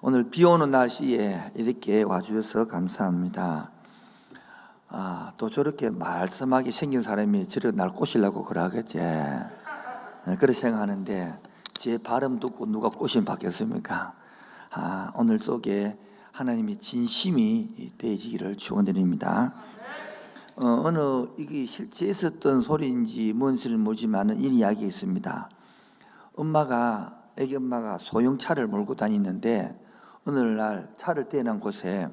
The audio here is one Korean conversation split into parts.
오늘 비 오는 날씨에 이렇게 와주셔서 감사합니다. 또 저렇게 말씀하게 생긴 사람이 저렇게 날 꼬시려고 그러겠지. 그렇게 생각하는데 제 발음 듣고 누가 꼬시면 받겠습니까? 오늘 속에 하나님의 진심이 되시기를 축원드립니다. 어느 이게 실제 있었던 소리인지 뭔 소리는 모르지만 이 이야기 있습니다. 애기 엄마가 소형차를 몰고 다니는데 어느 날 차를 떼어난 곳에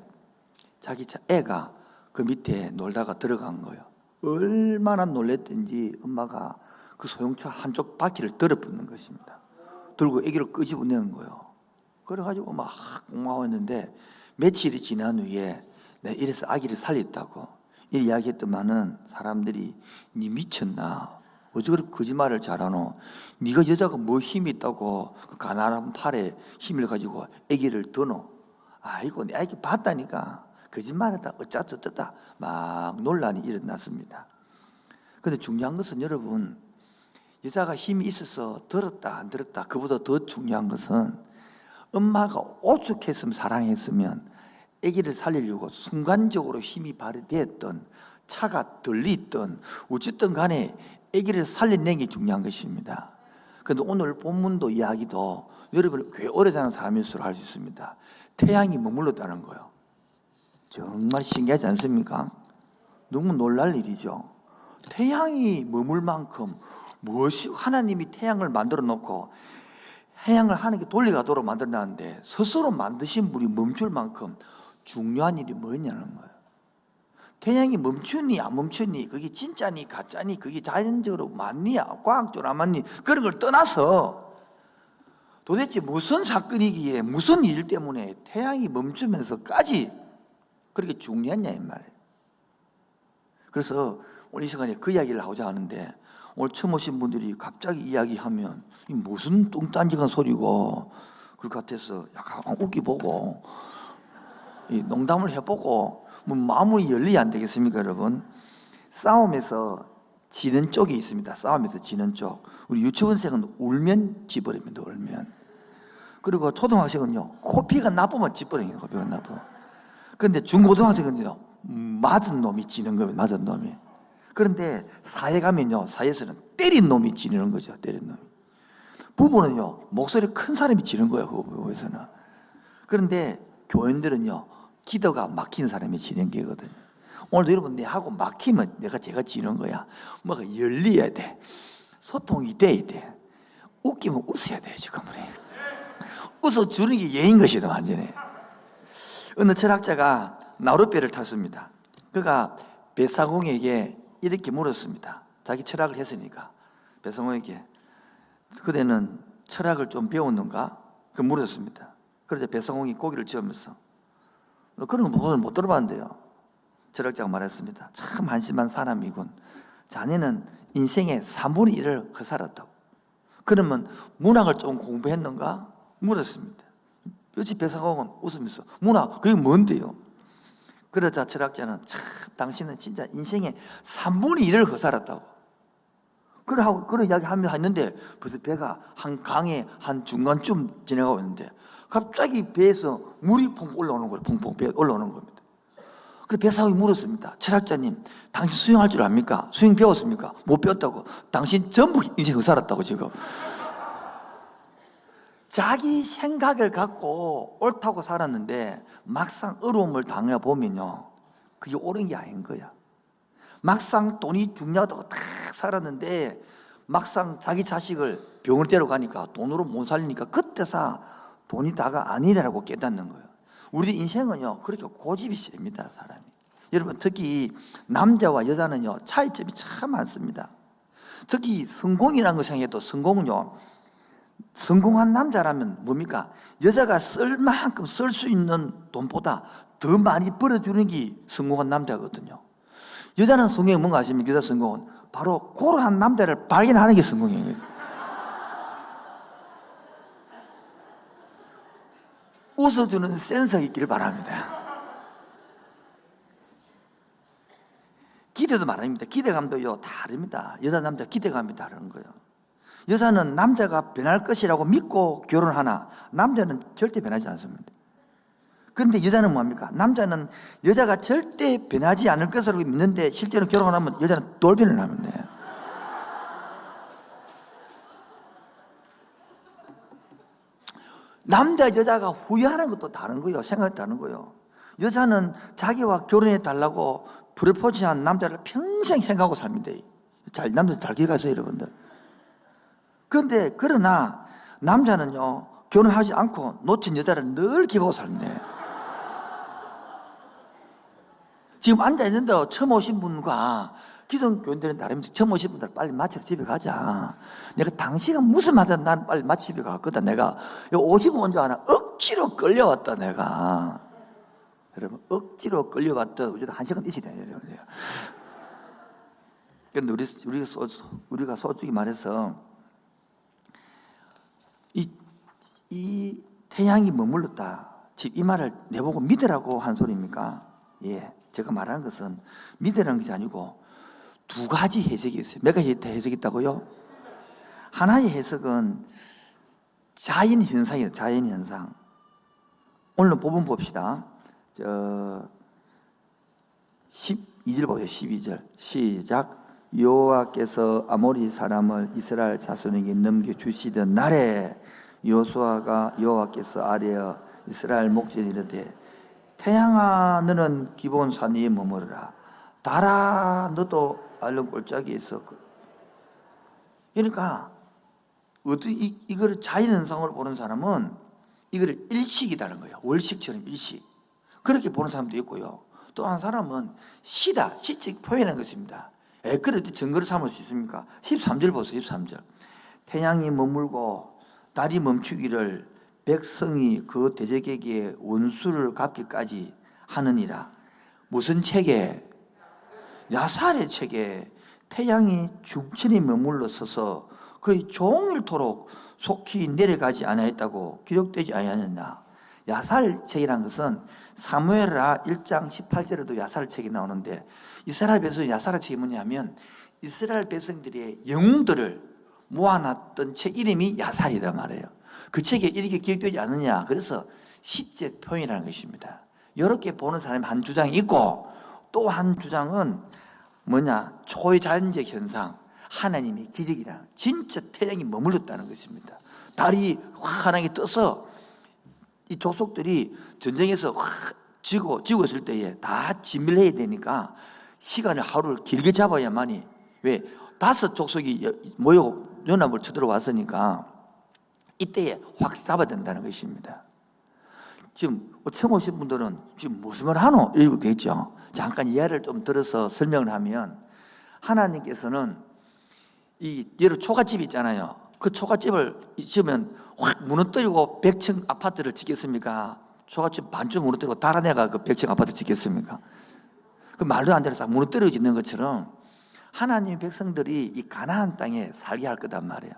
자기 애가 그 밑에 놀다가 들어간 거예요. 얼마나 놀랬던지 엄마가 그 소형차 한쪽 바퀴를 들어붙는 것입니다. 들고 애기를 끄집어내는 거예요. 그래가지고 막 고마워했는데 며칠이 지난 후에 내가 이래서 아기를 살렸다고 이 이야기했더만은 사람들이 니 미쳤나? 어떻게 그렇게 거짓말을 잘하노? 네가 여자가 뭐 힘이 있다고 그 가난한 팔에 힘을 가지고 아기를 드노? 아이고 내 아기 봤다니까. 거짓말했다 어쩌다 막 논란이 일어났습니다. 그런데 중요한 것은 여러분, 여자가 힘이 있어서 들었다 안 들었다, 그보다 더 중요한 것은 엄마가 오죽했으면 사랑했으면 아기를 살리려고 순간적으로 힘이 발휘됐던, 차가 들리던 어쨌든 간에 아기를 살려낸 게 중요한 것입니다. 그런데 오늘 본문도 이야기도 여러분이 꽤 오래 사는 사람일수록 알 수 있습니다. 태양이 머물렀다는 거예요. 정말 신기하지 않습니까? 너무 놀랄 일이죠. 태양이 머물 만큼 무엇이, 하나님이 태양을 만들어 놓고 태양을 하나님께 돌려가도록 만들어 놨는데 스스로 만드신 분이 멈출 만큼 중요한 일이 뭐냐는 거예요. 태양이 멈추니 안 멈추니, 그게 진짜니 가짜니, 그게 자연적으로 맞니 과학적으로 안 맞니, 그런 걸 떠나서 도대체 무슨 사건이기에 무슨 일 때문에 태양이 멈추면서까지 그렇게 중요하냐 이 말이에요. 그래서 오늘 이 시간에 그 이야기를 하고자 하는데, 오늘 처음 오신 분들이 갑자기 이야기하면 이 무슨 뚱딴지간 소리고 그럴 것 같아서 약간 웃기보고 농담을 해보고 뭐 마음이 열리 안 되겠습니까 여러분? 싸움에서 지는 쪽이 있습니다. 싸움에서 지는 쪽. 우리 유치원생은 울면 지버립니다. 울면. 그리고 초등학생은요, 코피가 나쁘면 지버려요. 코피가 나쁘면. 그런데 중고등학생은요, 맞은 놈이 지는 거예요. 맞은 놈이. 그런데 사회 가면요, 사회에서는 때린 놈이 지는 거죠. 때린 놈이. 부부는요, 목소리 큰 사람이 지는 거예요. 그 부부에서는. 그런데 교인들은요, 기도가 막힌 사람이 지는 게거든요. 오늘도 여러분, 내하고 막히면 제가 지는 거야. 뭐가 열려야 돼. 소통이 돼야 돼. 웃기면 웃어야 돼, 지금. 웃어주는 게 예인 것이다, 완전히. 어느 철학자가 나룻배를 탔습니다. 그가 배사공에게 이렇게 물었습니다. 자기 철학을 했으니까. 배사공에게, 그대는 철학을 좀 배웠는가? 그 물었습니다. 그래서 배사공이 고개를 쥐으면서, 그런 거 못 들어봤는데요. 철학자가 말했습니다. 참 한심한 사람이군. 자네는 인생의 3분의 1을 허살았다고. 그러면 문학을 좀 공부했는가? 물었습니다. 그렇지. 배사공은 웃으면서, 문학, 그게 뭔데요? 그러자 철학자는, 참 당신은 진짜 인생의 3분의 1을 허살았다고. 그런 이야기 하며 했는데 벌써 배가 한 강의 한 중간쯤 지나가고 있는데 갑자기 배에서 물이 퐁 올라오는 거예요. 퐁퐁 배 올라오는 겁니다. 그래서 배사공이 물었습니다. 철학자님, 당신 수영할 줄 압니까? 수영 배웠습니까? 못 배웠다고. 당신 전부 인생 허살았다고 지금. 자기 생각을 갖고 옳다고 살았는데 막상 어려움을 당해보면요, 그게 옳은 게 아닌 거야. 막상 돈이 중요하다고 탁 살았는데 막상 자기 자식을 병을 데려가니까 돈으로 못 살리니까 그때서 돈이 다가 아니라고 깨닫는 거예요. 우리 인생은요, 그렇게 고집이 셉니다, 사람이. 여러분, 특히 남자와 여자는요, 차이점이 참 많습니다. 특히 성공이라는 거 생각해도 성공은요, 성공한 남자라면 뭡니까? 여자가 쓸 만큼 쓸 수 있는 돈보다 더 많이 벌어주는 게 성공한 남자거든요. 여자는 성공이 뭔가 아십니까? 여자 성공은 바로 그러한 남자를 발견하는 게 성공이에요. 웃어주는 센스가 있기를 바랍니다. 기대도 말합니다. 기대감도요, 다릅니다. 여자, 남자 기대감이 다른 거예요. 여자는 남자가 변할 것이라고 믿고 결혼하나 남자는 절대 변하지 않습니다. 그런데 여자는 뭐합니까? 남자는 여자가 절대 변하지 않을 것으로 믿는데 실제로 결혼을 하면 여자는 돌변을 하면 돼요. 남자 여자가 후회하는 것도 다른 거예요. 생각이 다른 거예요. 여자는 자기와 결혼해 달라고 프로포즈한 남자를 평생 생각하고 삽니다. 남자들 잘 기억하세요, 여러분들. 그런데 그러나 남자는요, 결혼하지 않고 놓친 여자를 늘 기억하고 삽니다. 지금 앉아있는데 처음 오신 분과 기존 교인들은 나름대로 처음 오신 분들 빨리 마치러 집에 가자. 내가 당시가 무슨 말이야, 난 빨리 마치 집에 갔거든. 내가 50원 줄 알아. 억지로 끌려왔다, 내가. 여러분, 억지로 끌려왔다. 어제도 1시간 있어야 돼요, 여러분. 그런데 우리가 솔직히 말해서 이 태양이 머물렀다. 지금 이 말을 내보고 믿으라고 한 소리입니까? 예. 제가 말하는 것은 믿으라는 것이 아니고 두 가지 해석이 있어요. 몇 가지 해석이 있다고요? 하나의 해석은 자연현상이에요. 자연현상. 오늘 부분 봅시다. 12절 보세요. 12절 시작. 여호와께서 아모리 사람을 이스라엘 자손에게 넘겨주시던 날에 여호수아가 여호와께서 아뢰어 이스라엘 목전에 이르되 태양아 너는 기브온 위에 머무르라. 달아 너도 알른 골짜기에서. 그러니까 이거를 자연현상으로 보는 사람은 이거를 일식이라는 거예요. 월식처럼 일식. 그렇게 보는 사람도 있고요. 또 한 사람은 시다. 시적 표현하는 것입니다. 그래도 증거를 삼을 수 있습니까? 13절 보세요. 13절. 태양이 머물고 달이 멈추기를 백성이 그 대적에게 원수를 갚기까지 하느니라. 무슨 책에? 야살의 책에 태양이 중천히 머물러 서서 거의 종일토록 속히 내려가지 않았다고 기록되지 아니하느냐. 야살 책이라는 것은 사무엘하 1장 18절에도 야살 책이 나오는데 이스라엘 백성 야살 책이 뭐냐면 이스라엘 백성들의 영웅들을 모아놨던 책 이름이 야살이다 말이에요. 그 책에 이렇게 기록되지 않느냐. 그래서 시적 표현이라는 것입니다. 이렇게 보는 사람이 한 주장이 있고 또 한 주장은 뭐냐? 초자연적 현상, 하나님의 기적이라. 진짜 태양이 머물렀다는 것입니다. 달이 환하게 떠서 이 족속들이 전쟁에서 지고 있을 때에 다 진밀해야 되니까 시간을 하루를 길게 잡아야만이. 왜? 5 족속이 모여 연합을 쳐들어왔으니까 이때에 확 잡아야 된다는 것입니다. 지금 처음 오신 분들은 지금 무슨 말 하노? 이러고 계겠죠. 잠깐 이해를 좀 들어서 설명을 하면 하나님께서는 예를 초가집 있잖아요. 그 초가집을 지으면 확 무너뜨리고 100층 아파트를 짓겠습니까? 초가집 반쯤 무너뜨리고 달아내가 그 100층 아파트 짓겠습니까? 그 말도 안 되는 싹 무너뜨려 짓는 것처럼 하나님의 백성들이 이 가나안 땅에 살게 할 거단 말이에요.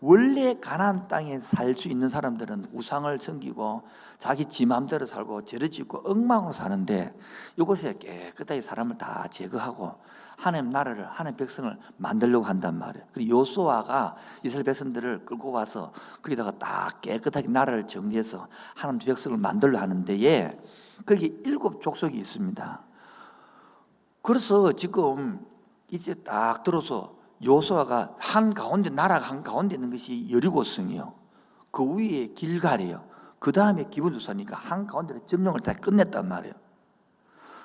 원래 가나안 땅에 살 수 있는 사람들은 우상을 섬기고 자기 지 맘대로 살고 죄를 짓고 엉망으로 사는데 이곳에 깨끗하게 사람을 다 제거하고 하나님 나라를, 하나님 백성을 만들려고 한단 말이에요. 그리고 여호수아가 이스라엘 백성들을 끌고 와서 거기다가 딱 깨끗하게 나라를 정리해서 하나님 백성을 만들려 하는데 거기 7 족속이 있습니다. 그래서 지금 이제 딱 들어서 여호수아가 한가운데, 나라가 한가운데 있는 것이 여리고성이요. 그 위에 길갈이에요. 그 다음에 기브온사니까 한가운데 점령을 다 끝냈단 말이에요.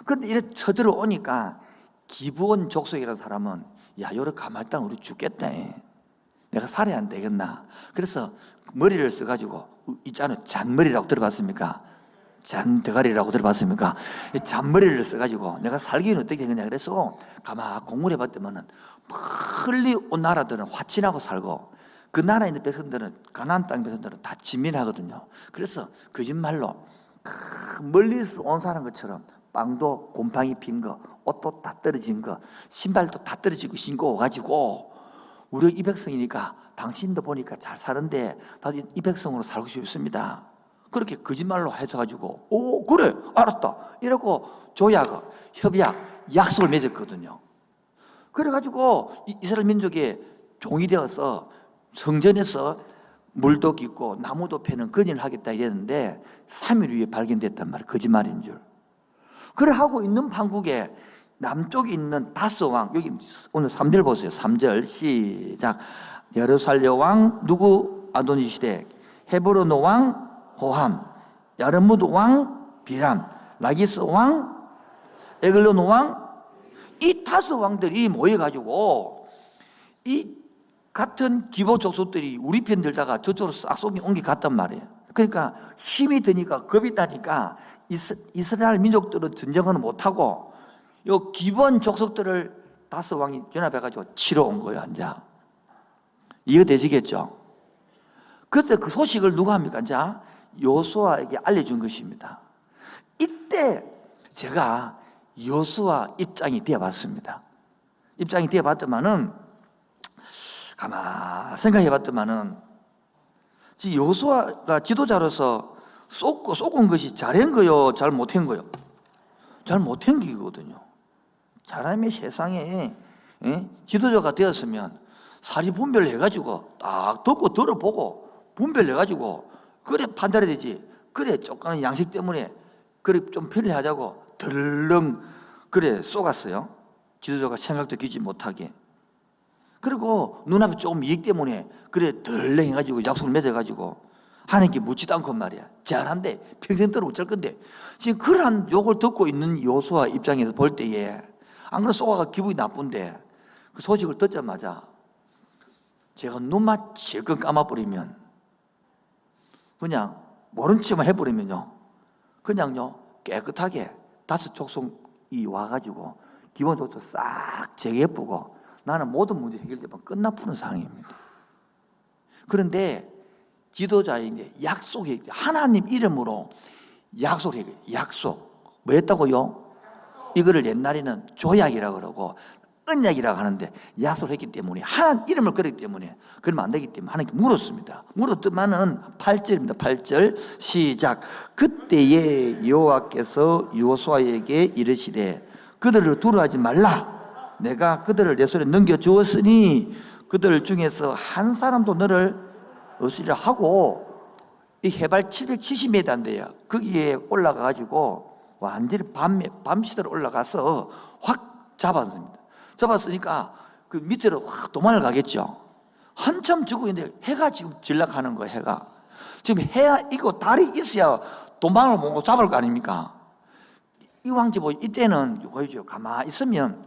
그런데 이렇게 쳐들어오니까 기브온 족속이라는 사람은 야, 요렇게 가만히 있다가 우리 죽겠다. 내가 살아야 안 되겠나. 그래서 머리를 써가지고 있잖아요. 잔머리라고 들어봤습니까? 잔대가리라고 들어봤습니까? 잔머리를 써가지고 내가 살기는 어떻게 되겠냐. 그래서 가만 공부를 해봤더니 멀리 온 나라들은 화친하고 살고 그 나라에 있는 백성들은 가나안 땅 백성들은 다 진민하거든요. 그래서 거짓말로 멀리서 온 사람 것처럼 빵도 곰팡이 핀 거, 옷도 다 떨어진 거, 신발도 다 떨어지고 신고 오가지고 우리 이 백성이니까 당신도 보니까 잘 사는데 다들 이 백성으로 살고 싶습니다. 그렇게 거짓말로 해서가지고 오 그래 알았다 이러고 조약, 협약, 약속을 맺었거든요. 그래가지고 이스라엘 민족의 종이 되어서 성전에서 물도 깊고 나무도 패는 근인을 하겠다 이랬는데 3일 후에 발견됐단 말이에요. 거짓말인 줄. 그래 하고 있는 판국에 남쪽에 있는 다스 왕, 여기 오늘 3절 보세요. 3절 시작. 여르살레 왕 누구? 아도니시덱. 헤브론 왕 호함. 야르무드 왕 비람. 라기스 왕 에글론 왕. 이 다스 왕들이 모여가지고 이 같은 기보 족속들이 우리 편 들다가 저쪽으로 싹 옮겨 갔단 말이에요. 그러니까 힘이 드니까 겁이 나니까 이스라엘 민족들은 전쟁은 못하고 요 기본 족속들을 다스 왕이 연합해가지고 치러 온 거예요. 앉아. 이해되시겠죠? 그때 그 소식을 누가 합니까? 이제 여호수아에게 알려준 것입니다. 이때 제가 여호수아 입장이 되어봤습니다. 입장이 되어봤더만은 가만 생각해봤더만은 여호수아가 지도자로서 쏟은 것이 잘한 거요, 잘 못한 거요? 잘 못한 거거든요. 사람의 세상에 지도자가 되었으면 사리 분별해가지고 딱 듣고 들어보고 분별해가지고 그래 판단해야 되지. 그래 조금은 양식 때문에 그래 좀 편리하자고 덜렁 그래 쏘갔어요. 지도자가 생각도 끼지 못하게. 그리고 눈앞에 조금 이익 때문에 그래 덜렁 해가지고 약속을 맺어가지고 하나님께 묻지도 않고 말이야. 잘한데 평생 들어 어쩔 건데. 지금 그러한 욕을 듣고 있는 여호수아 입장에서 볼 때에 안 그래 쏘가가 기분이 나쁜데 그 소식을 듣자마자 제가 눈만 질끈 감아버리면 그냥 모른 척만 해버리면요 그냥요 깨끗하게 다섯 족속이 와가지고 기본 족속 싹 재개해보고 나는 모든 문제 해결되면 끝나푸는 상황입니다. 그런데 지도자의 약속이 하나님 이름으로 약속을 해요. 약속 뭐 했다고요? 이거를 옛날에는 조약이라고 그러고 언약이라고 하는데 약속을 했기 때문에 하나님 이름을 걸었기 때문에 그러면 안 되기 때문에 하나님께 물었습니다. 물었더만은 8절입니다. 8절 시작. 그때에 여호와께서 여호수아에게 이르시되 그들을 두려워하지 말라. 내가 그들을 내 손에 넘겨주었으니 그들 중에서 한 사람도 너를 없으리라 하고 이 해발 770m인데요. 거기에 올라가가지고 완전히 밤시대로 올라가서 확 잡았습니다. 잡았으니까 그 밑으로 확 도망을 가겠죠. 한참 지고 있는데 해가 지금 질락하는 거예요. 해가 지금 해가 있고 달이 있어야 도망을 못 잡을 거 아닙니까? 이 왕지 뭐 이때는 보이죠. 가만히 있으면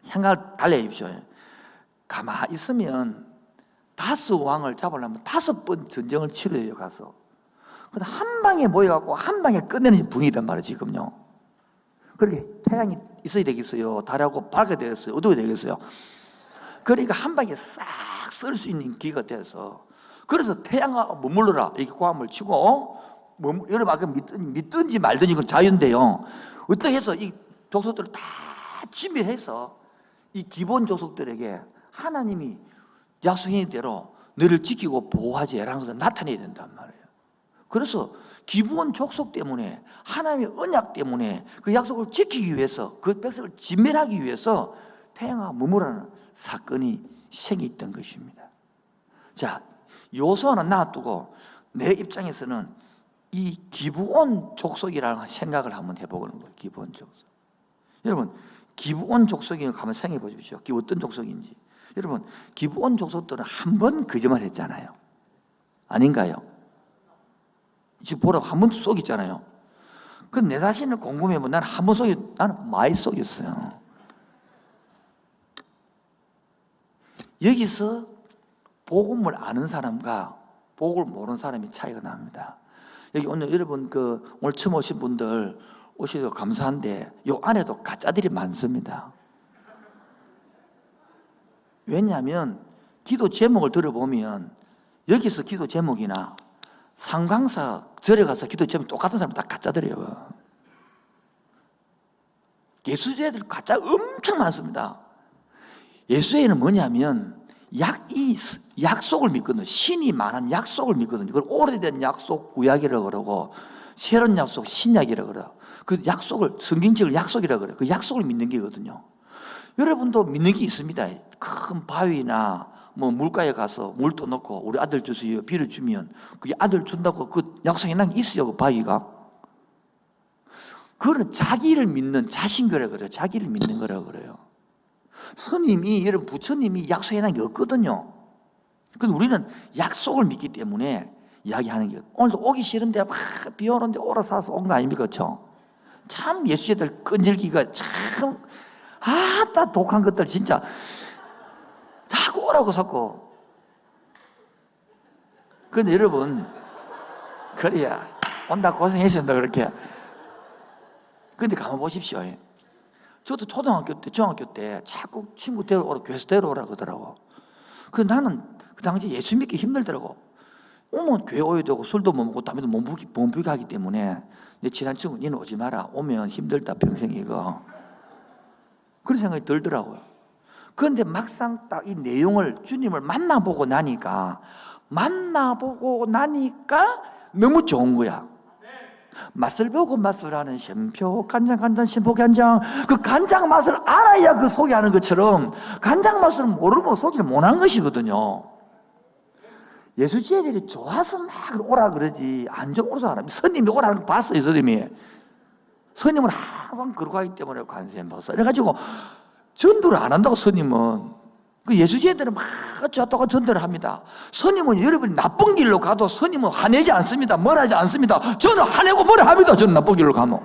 생각을 달리 해십시오. 가만히 있으면 다스 왕을 잡으려면 5번 전쟁을 치러요. 가서 근데 한 방에 모여갖고 한 방에 끝내는 분위기란 말이에요. 지금요. 그렇게 태양이 있어야 되겠어요? 달하고 밝게 되겠어요? 어두워야 되겠어요? 그러니까 한 방에 싹 쓸 수 있는 기가 돼서 그래서 태양아 머물러라 이렇게 고함을 치고 여러분 아까 믿든지 말든지 그건 자유인데요. 어떻게 해서 이 족속들을 다 진멸해서 이 기본 족속들에게 하나님이 약속한 대로 너를 지키고 보호하지 라는 것을 나타내야 된단 말이에요. 그래서 기본 족속 때문에 하나님의 언약 때문에 그 약속을 지키기 위해서 그 백성을 진멸하기 위해서 태양아 머무라는 사건이 생겼던 것입니다. 자, 여호수아는 놔두고 내 입장에서는 이 기브온 족속이라는 생각을 한번 해보는 거예요. 기브온 족속. 여러분 기브온 족속이 한번 생각해 보십시오. 어떤 족속인지. 여러분 기브온 족속들은 한 번 거짓말 했잖아요. 아닌가요? 지금 보라고 한 번 속였잖아요. 그 내 자신을 궁금해보면 나는 한 번 나는 많이 속였어요. 여기서 복음을 아는 사람과 복음을 모르는 사람이 차이가 납니다. 여기 오늘 여러분 오늘 처음 오신 분들 오셔서 감사한데 요 안에도 가짜들이 많습니다. 왜냐하면 기도 제목을 들어보면 여기서 기도 제목이나 상강사 절에 가서 기도 제목 똑같은 사람 다 가짜들이에요. 예수제들 가짜 엄청 많습니다. 예수제는 뭐냐면 이 약속을 믿거든요. 신이 많은 약속을 믿거든요. 그걸 오래된 약속 구약이라고 그러고 새로운 약속 신약이라고 그래요. 그 약속을 성경적으로 약속이라고 그래요. 그 약속을 믿는 게거든요. 여러분도 믿는 게 있습니다. 큰 바위나 뭐 물가에 가서 물도 넣고 우리 아들 주세요 빌어주면 그게 아들 준다고 그 약속해놓은 게 있어요, 그 바위가. 그거는 자기를 믿는 자신교라 그래요. 자기를 믿는 거라 그래요. 스님이, 여러분 부처님이 약속해놓은 게 없거든요. 근데 우리는 약속을 믿기 때문에 이야기하는 게, 오늘도 오기 싫은데 막 비 오는데 오라 사서 온 거 아닙니까? 그렇죠? 참 예수제들 끈질기가 참 아따 독한 것들 진짜 자꾸 오라고 자꾸. 근데 여러분 그래야 온다 고생했습니다 그렇게. 근데 가만 보십시오. 저도 초등학교 때 중학교 때 자꾸 친구 데려오라 교회에서 데려오라 그러더라고. 그 나는 그 당시 예수 믿기 힘들더라고. 오면 교회 오야 되고 술도 못 먹고 담배도 못 피우게 하기 때문에 내 친한 친구 니는 오지 마라. 오면 힘들다 평생 이거. 그런 생각이 들더라고요. 그런데 막상 딱 이 내용을 주님을 만나보고 나니까 너무 좋은 거야. 맛을 보고 맛을 아는 샘표 간장 샘표 간장. 그 간장 맛을 알아야 그 소개하는 것처럼 간장 맛을 모르면 소개를 못한 것이거든요. 예수지혜들이 좋아서 막 오라 그러지 안 좋아서 사람이 스님이 오라는 거 봤어요. 스님은 항상 그러고 하기 때문에 관세음보살 이래가지고 전도를 안 한다고. 스님은 그 예수지혜들은 막 좋다고 전도를 합니다. 스님은 여러분이 나쁜 길로 가도 스님은 화내지 않습니다. 뭘 하지 않습니다. 저는 화내고 뭐라 합니다. 저는 나쁜 길로 가면.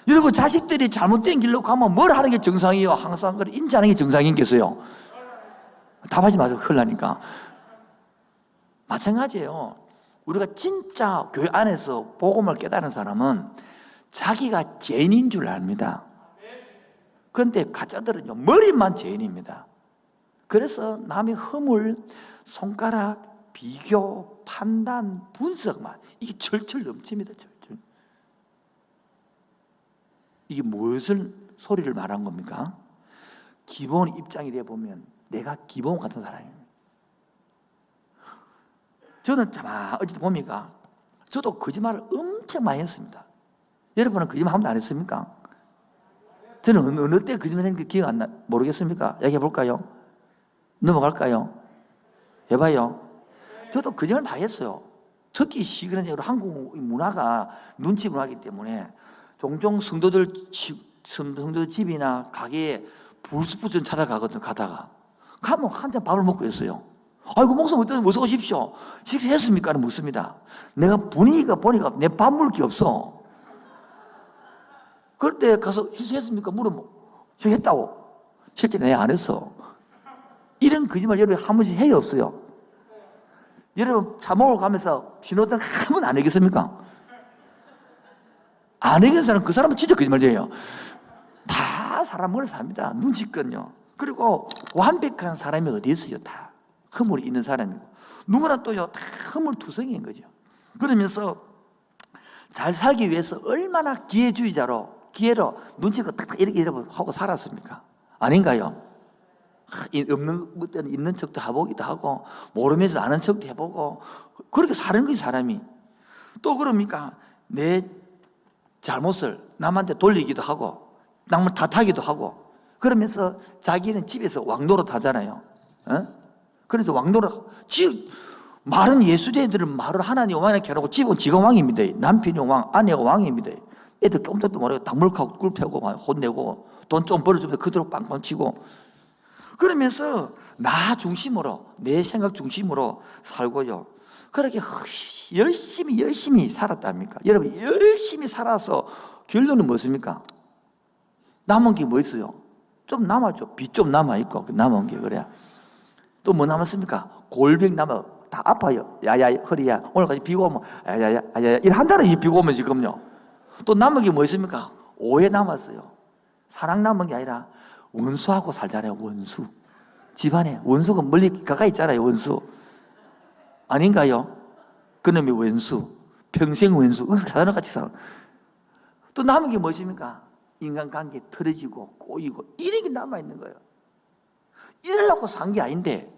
여러분 자식들이 잘못된 길로 가면 뭘 하는 게 정상이에요? 항상 그걸 인지하는 게 정상인 게서요. 답하지 마세요. 큰일 나니까. 마찬가지예요. 우리가 진짜 교회 안에서 복음을 깨달은 사람은 자기가 죄인인 줄 압니다. 그런데 가짜들은요 머리만 죄인입니다. 그래서 남의 허물, 손가락, 비교, 판단, 분석만 이게 철철 넘칩니다. 철철. 이게 무엇을 소리를 말한 겁니까? 기본 입장이 돼 보면 내가 기본 같은 사람입니다. 저는 어쨌든 봅니까? 저도 거짓말을 엄청 많이 했습니다. 여러분은 거짓말 한 번도 안 했습니까? 저는 어느 때 거짓말 했는지 기억 안 나, 모르겠습니까? 얘기해 볼까요? 넘어갈까요? 해봐요. 저도 거짓말 많이 했어요. 특히 시그널적으로 한국 문화가 눈치 문화이기 때문에 종종 성도들 집이나 가게에 불쑥불쑥 찾아가거든요. 가면 한잔 밥을 먹고 있어요. 아이고 목사님 어서 오십시오. 식사했습니까? 묻습니다. 내가 분위기가 보니까 내 밥 먹을 게 없어. 그럴 때 가서 식사했습니까? 물으면 했다고. 실제 내가 안 했어. 이런 거짓말 여러분 한 번씩 해요 없어요? 여러분 차 먹으러 가면서 신호등 한 번 안 해겠습니까? 안 해ген 사람 그 사람은 진짜 거짓말이에요. 다 사람 머리서 합니다. 눈치껏요. 그리고 완벽한 사람이 어디 있어요? 다 허물이 있는 사람이고 누구나 또요 다 허물투성이인 거죠. 그러면서 잘 살기 위해서 얼마나 기회주의자로 기회로 눈치껏 탁탁 이렇게 하고 살았습니까? 아닌가요? 없는 때는 있는 척도 해보기도 하고 모르면서 아는 척도 해보고 그렇게 사는 거지 사람이. 또 그럽니까? 내 잘못을 남한테 돌리기도 하고 남을 탓하기도 하고 그러면서 자기는 집에서 왕노릇 하잖아요. 그래서 왕노릇 말은 예수제들은 말을 하나님 왕이라고 해놓고 집은 지가 왕입니다. 남편이 왕, 아내가 왕입니다. 애들 꼼짝도 모르고 닭물하고 꿀 패고 혼내고 돈 좀 벌어주면서 그대로 빵빵 치고 그러면서 나 중심으로 내 생각 중심으로 살고요. 그렇게 열심히 살았답니까? 여러분 열심히 살아서 결론은 무엇입니까? 남은 게 뭐 있어요? 좀 남았죠. 빚 좀 남아있고 남은 게 그래. 또 뭐 남았습니까? 골병 남아 다 아파요. 야야 허리야. 오늘까지 비가 오면 야야야 일 한 달에 이 비가 오면 지금요. 또 남은 게 뭐 있습니까? 오해 남았어요. 사랑 남은 게 아니라 원수하고 살잖아요. 원수. 집안에 원수가 멀리 가까이 있잖아요. 원수. 아닌가요? 그놈이 원수. 평생 원수. 사람같이 살아. 또 남은 게 무엇입니까? 인간관계 틀어지고 꼬이고 이런 게 남아있는 거예요. 이러려고 산 게 아닌데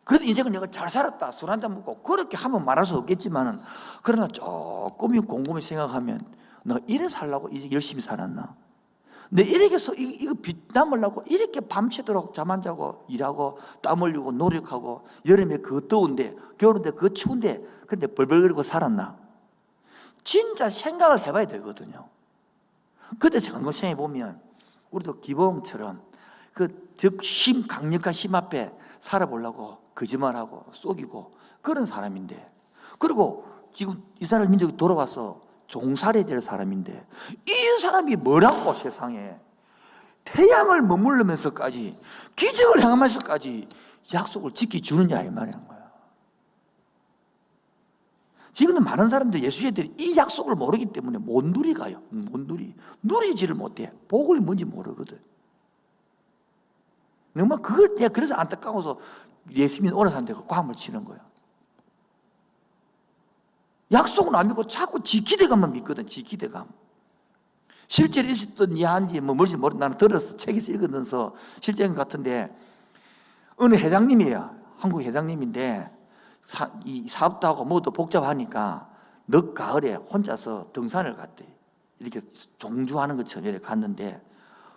그래도 인생을 내가 잘 살았다. 술 한잔 먹고 그렇게 하면 말할 수 없겠지만은 그러나 조금 곰곰이 생각하면 너 이래 살라고 이제 열심히 살았나? 내 이렇게 해서 이거 빚 남으려고 이렇게 밤새도록 잠 안 자고 일하고 땀 흘리고 노력하고 여름에 그 더운데 겨울인데 그 추운데 근데 벌벌거리고 살았나? 진짜 생각을 해봐야 되거든요. 그때 생각해 보면 우리도 기범처럼 강력한 힘 앞에 살아보려고 거짓말하고 속이고 그런 사람인데, 그리고 지금 이스라엘 민족이 돌아와서 종살이 될 사람인데, 이 사람이 뭐라고 세상에 태양을 머무르면서까지 기적을 행하면서까지 약속을 지켜주느냐 이 말이란 거예요. 지금은 많은 사람들, 예수님들이 이 약속을 모르기 때문에 못 누리가요. 누리지를 못해. 복을 뭔지 모르거든. 정말 내가 그래서 안타까워서 예수님 오래 사는데 그 과음을 치는 거예요. 약속은 안 믿고 자꾸 지기대감만 믿거든. 지기대감. 실제로 있었던 이야기인지 뭔지 모르, 나는 들었어. 책에서 읽으면서 실제인 것 같은데, 어느 회장님이에요. 한국 회장님인데 이 사업도 하고 뭐도 복잡하니까 늦 가을에 혼자서 등산을 갔대. 이렇게 종주하는 것처럼 이렇게 갔는데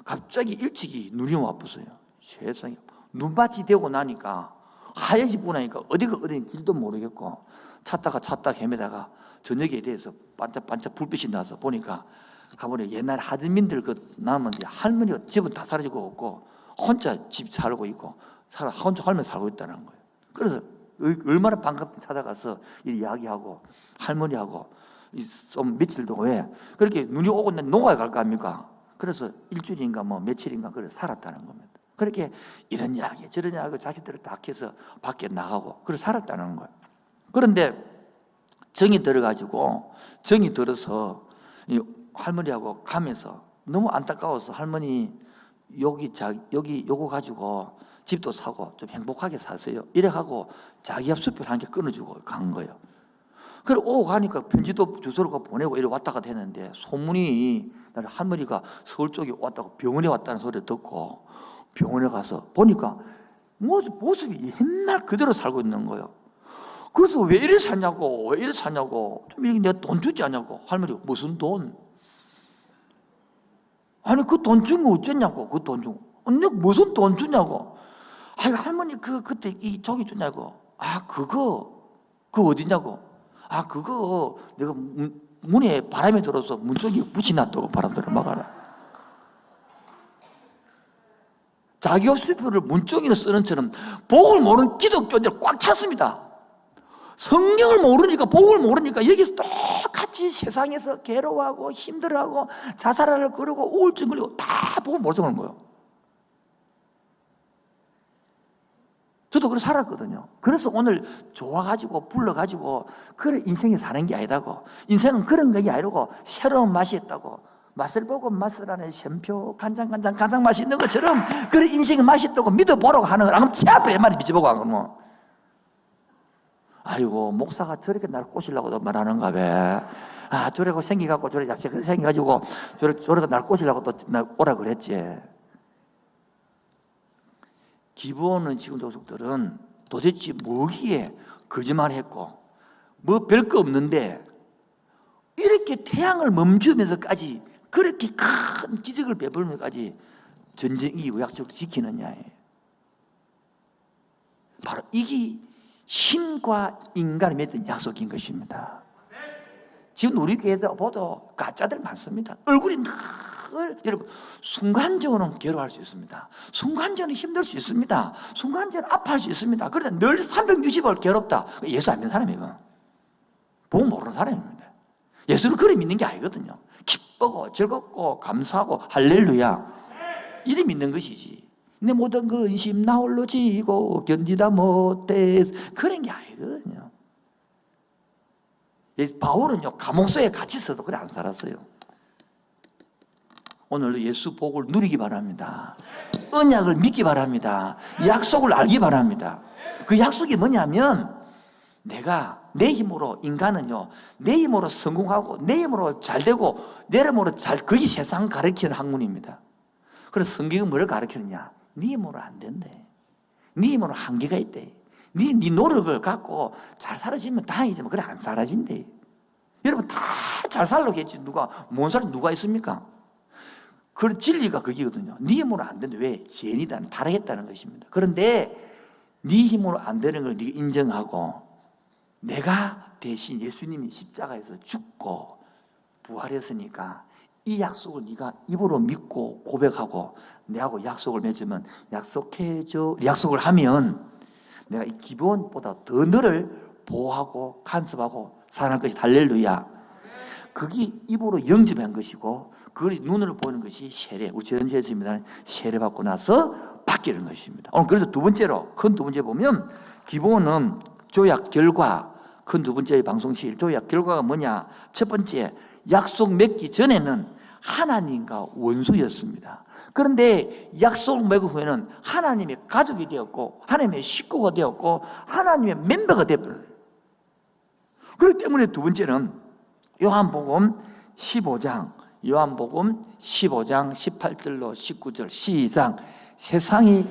갑자기 일찍이 눈이 와버렸어요. 세상에. 눈밭이 되고 나니까 하얘지고 나니까 어디가 어딘 길도 모르겠고 찾다가 헤매다가 저녁에 대해서 반짝반짝 불빛이 나서 보니까 가보니 옛날 하드민들 그 남은 할머니가 집은 다 사라지고 없고 혼자 집 살고 있고 혼자 할머니 살고 있다는 거예요. 그래서 얼마나 반갑게 찾아가서 이야기하고 할머니하고 좀 며칠 동안 왜 그렇게 눈이 오고 난 노가에 갈까 합니까? 그래서 일주일인가 뭐 며칠인가 그래 살았다는 겁니다. 그렇게 이런 이야기 저런 이야기 자식들을 다 해서 밖에 나가고 그래 살았다는 거예요. 그런데 정이 들어서 할머니하고 가면서 너무 안타까워서 할머니 요거 가지고 집도 사고 좀 행복하게 사세요. 이래 하고 자기 앞 수표를 한 개 끊어주고 간 거예요. 그리고 오고 가니까 편지도 주소로 보내고 이래 왔다 갔다 했는데 소문이 할머니가 서울 쪽에 왔다고 병원에 왔다는 소리를 듣고 병원에 가서 보니까 모습이 옛날 그대로 살고 있는 거예요. 그래서 왜 이래 사냐고 좀 이렇게 내가 돈 주지 않냐고. 할머니가 무슨 돈? 아니 그 돈 주면 어쩌냐고. 그 돈 주고 내가 무슨 돈 주냐고. 아니 할머니 그때 저기 주냐고. 그거 어디냐고. 그거 내가 문에 바람이 들어서 문 쪽에 붙여놨다고. 바람 들어 막아라. 자기 수표를 문 쪽에 쓰는 처럼 복을 모르는 기독교인들 꽉 찼습니다. 성경을 모르니까, 복을 모르니까 여기서 똑같이 세상에서 괴로워하고 힘들어하고 자살을 그러고 우울증 걸리고 다 복을 모르서 그런 거예요. 저도 그렇게 살았거든요. 그래서 오늘 좋아가지고 불러가지고 그래 인생이 사는 게 아니다고. 인생은 그런 게 아니고 새로운 맛이 있다고. 맛을 보고 맛을 하는 샘표 간장 맛이 있는 것처럼 그래 인생이 맛있다고 믿어보라고 하는 거야. 그럼 제 앞에 말이 미쳐보고 하는 거야. 아이고 목사가 저렇게 나를 꼬시려고 말하는가 봐. 저래고 생기갖고 저래 약체 생겨가지고 저래가 나를 꼬시려고 또 오라 그랬지. 기본은 지금 도둑들은 도대체 뭐기에 거짓말했고 뭐 별거 없는데 이렇게 태양을 멈추면서까지 그렇게 큰 기적을 베풀면서까지 전쟁 이기고 약속 지키느냐. 바로 이게 신과 인간이 맺은 약속인 것입니다. 지금 우리 교회도 보도 가짜들 많습니다. 얼굴이 늘 여러분 순간적으로는 괴로워할 수 있습니다. 순간적으로는 힘들 수 있습니다. 순간적으로는 아파할 수 있습니다. 그런데 늘 360을 괴롭다. 예수 안 믿는 사람이에요. 복 모르는 사람입니다. 예수를 그래 믿는 게 아니거든요. 기쁘고 즐겁고 감사하고 할렐루야 이래 믿는 것이지. 내 모든 근심 나 홀로 지고 견디다 못해 그런 게 아니거든요. 바울은요 감옥소에 같이 있어도 그래 안 살았어요. 오늘도 예수 복을 누리기 바랍니다. 언약을 믿기 바랍니다. 약속을 알기 바랍니다. 그 약속이 뭐냐면 내가 내 힘으로 인간은요 내 힘으로 성공하고 내 힘으로 잘되고 내 힘으로 그게 세상 가르치는 학문입니다. 그래서 성경은 뭐를 가르치느냐? 네 힘으로 안 된대. 네 힘으로 한계가 있대. 네 노력을 갖고 잘 살아지면 다행이지만 그래 안 살아진대. 여러분 다 잘 살려겠지. 뭔 사람 누가 있습니까? 그 진리가 그기거든요. 네 힘으로 안 되는데 왜? 죄인이다, 타락했다는 것입니다. 그런데 네 힘으로 안 되는 걸 네가 인정하고 내가 대신 예수님이 십자가에서 죽고 부활했으니까 이 약속을 네가 입으로 믿고 고백하고 내하고 약속을 맺으면 약속을 하면 내가 이 기본보다 더 너를 보호하고 간섭하고 사랑할 것이 할렐루야. 그게 입으로 영접한 것이고 그걸 눈으로 보는 것이 세례. 우리 전제했습니다. 세례 받고 나서 바뀌는 것입니다. 오늘 그래서 두 번째로 큰 두 번째 보면 기본은 조약 결과. 큰 두 번째 방송실 조약 결과가 뭐냐? 첫 번째 약속 맺기 전에는 하나님과 원수였습니다. 그런데 약속을 맺은 후에는 하나님의 가족이 되었고 하나님의 식구가 되었고 하나님의 멤버가 되었어요. 그렇기 때문에 두 번째는 요한복음 15장 18절로 19절 시작. 세상이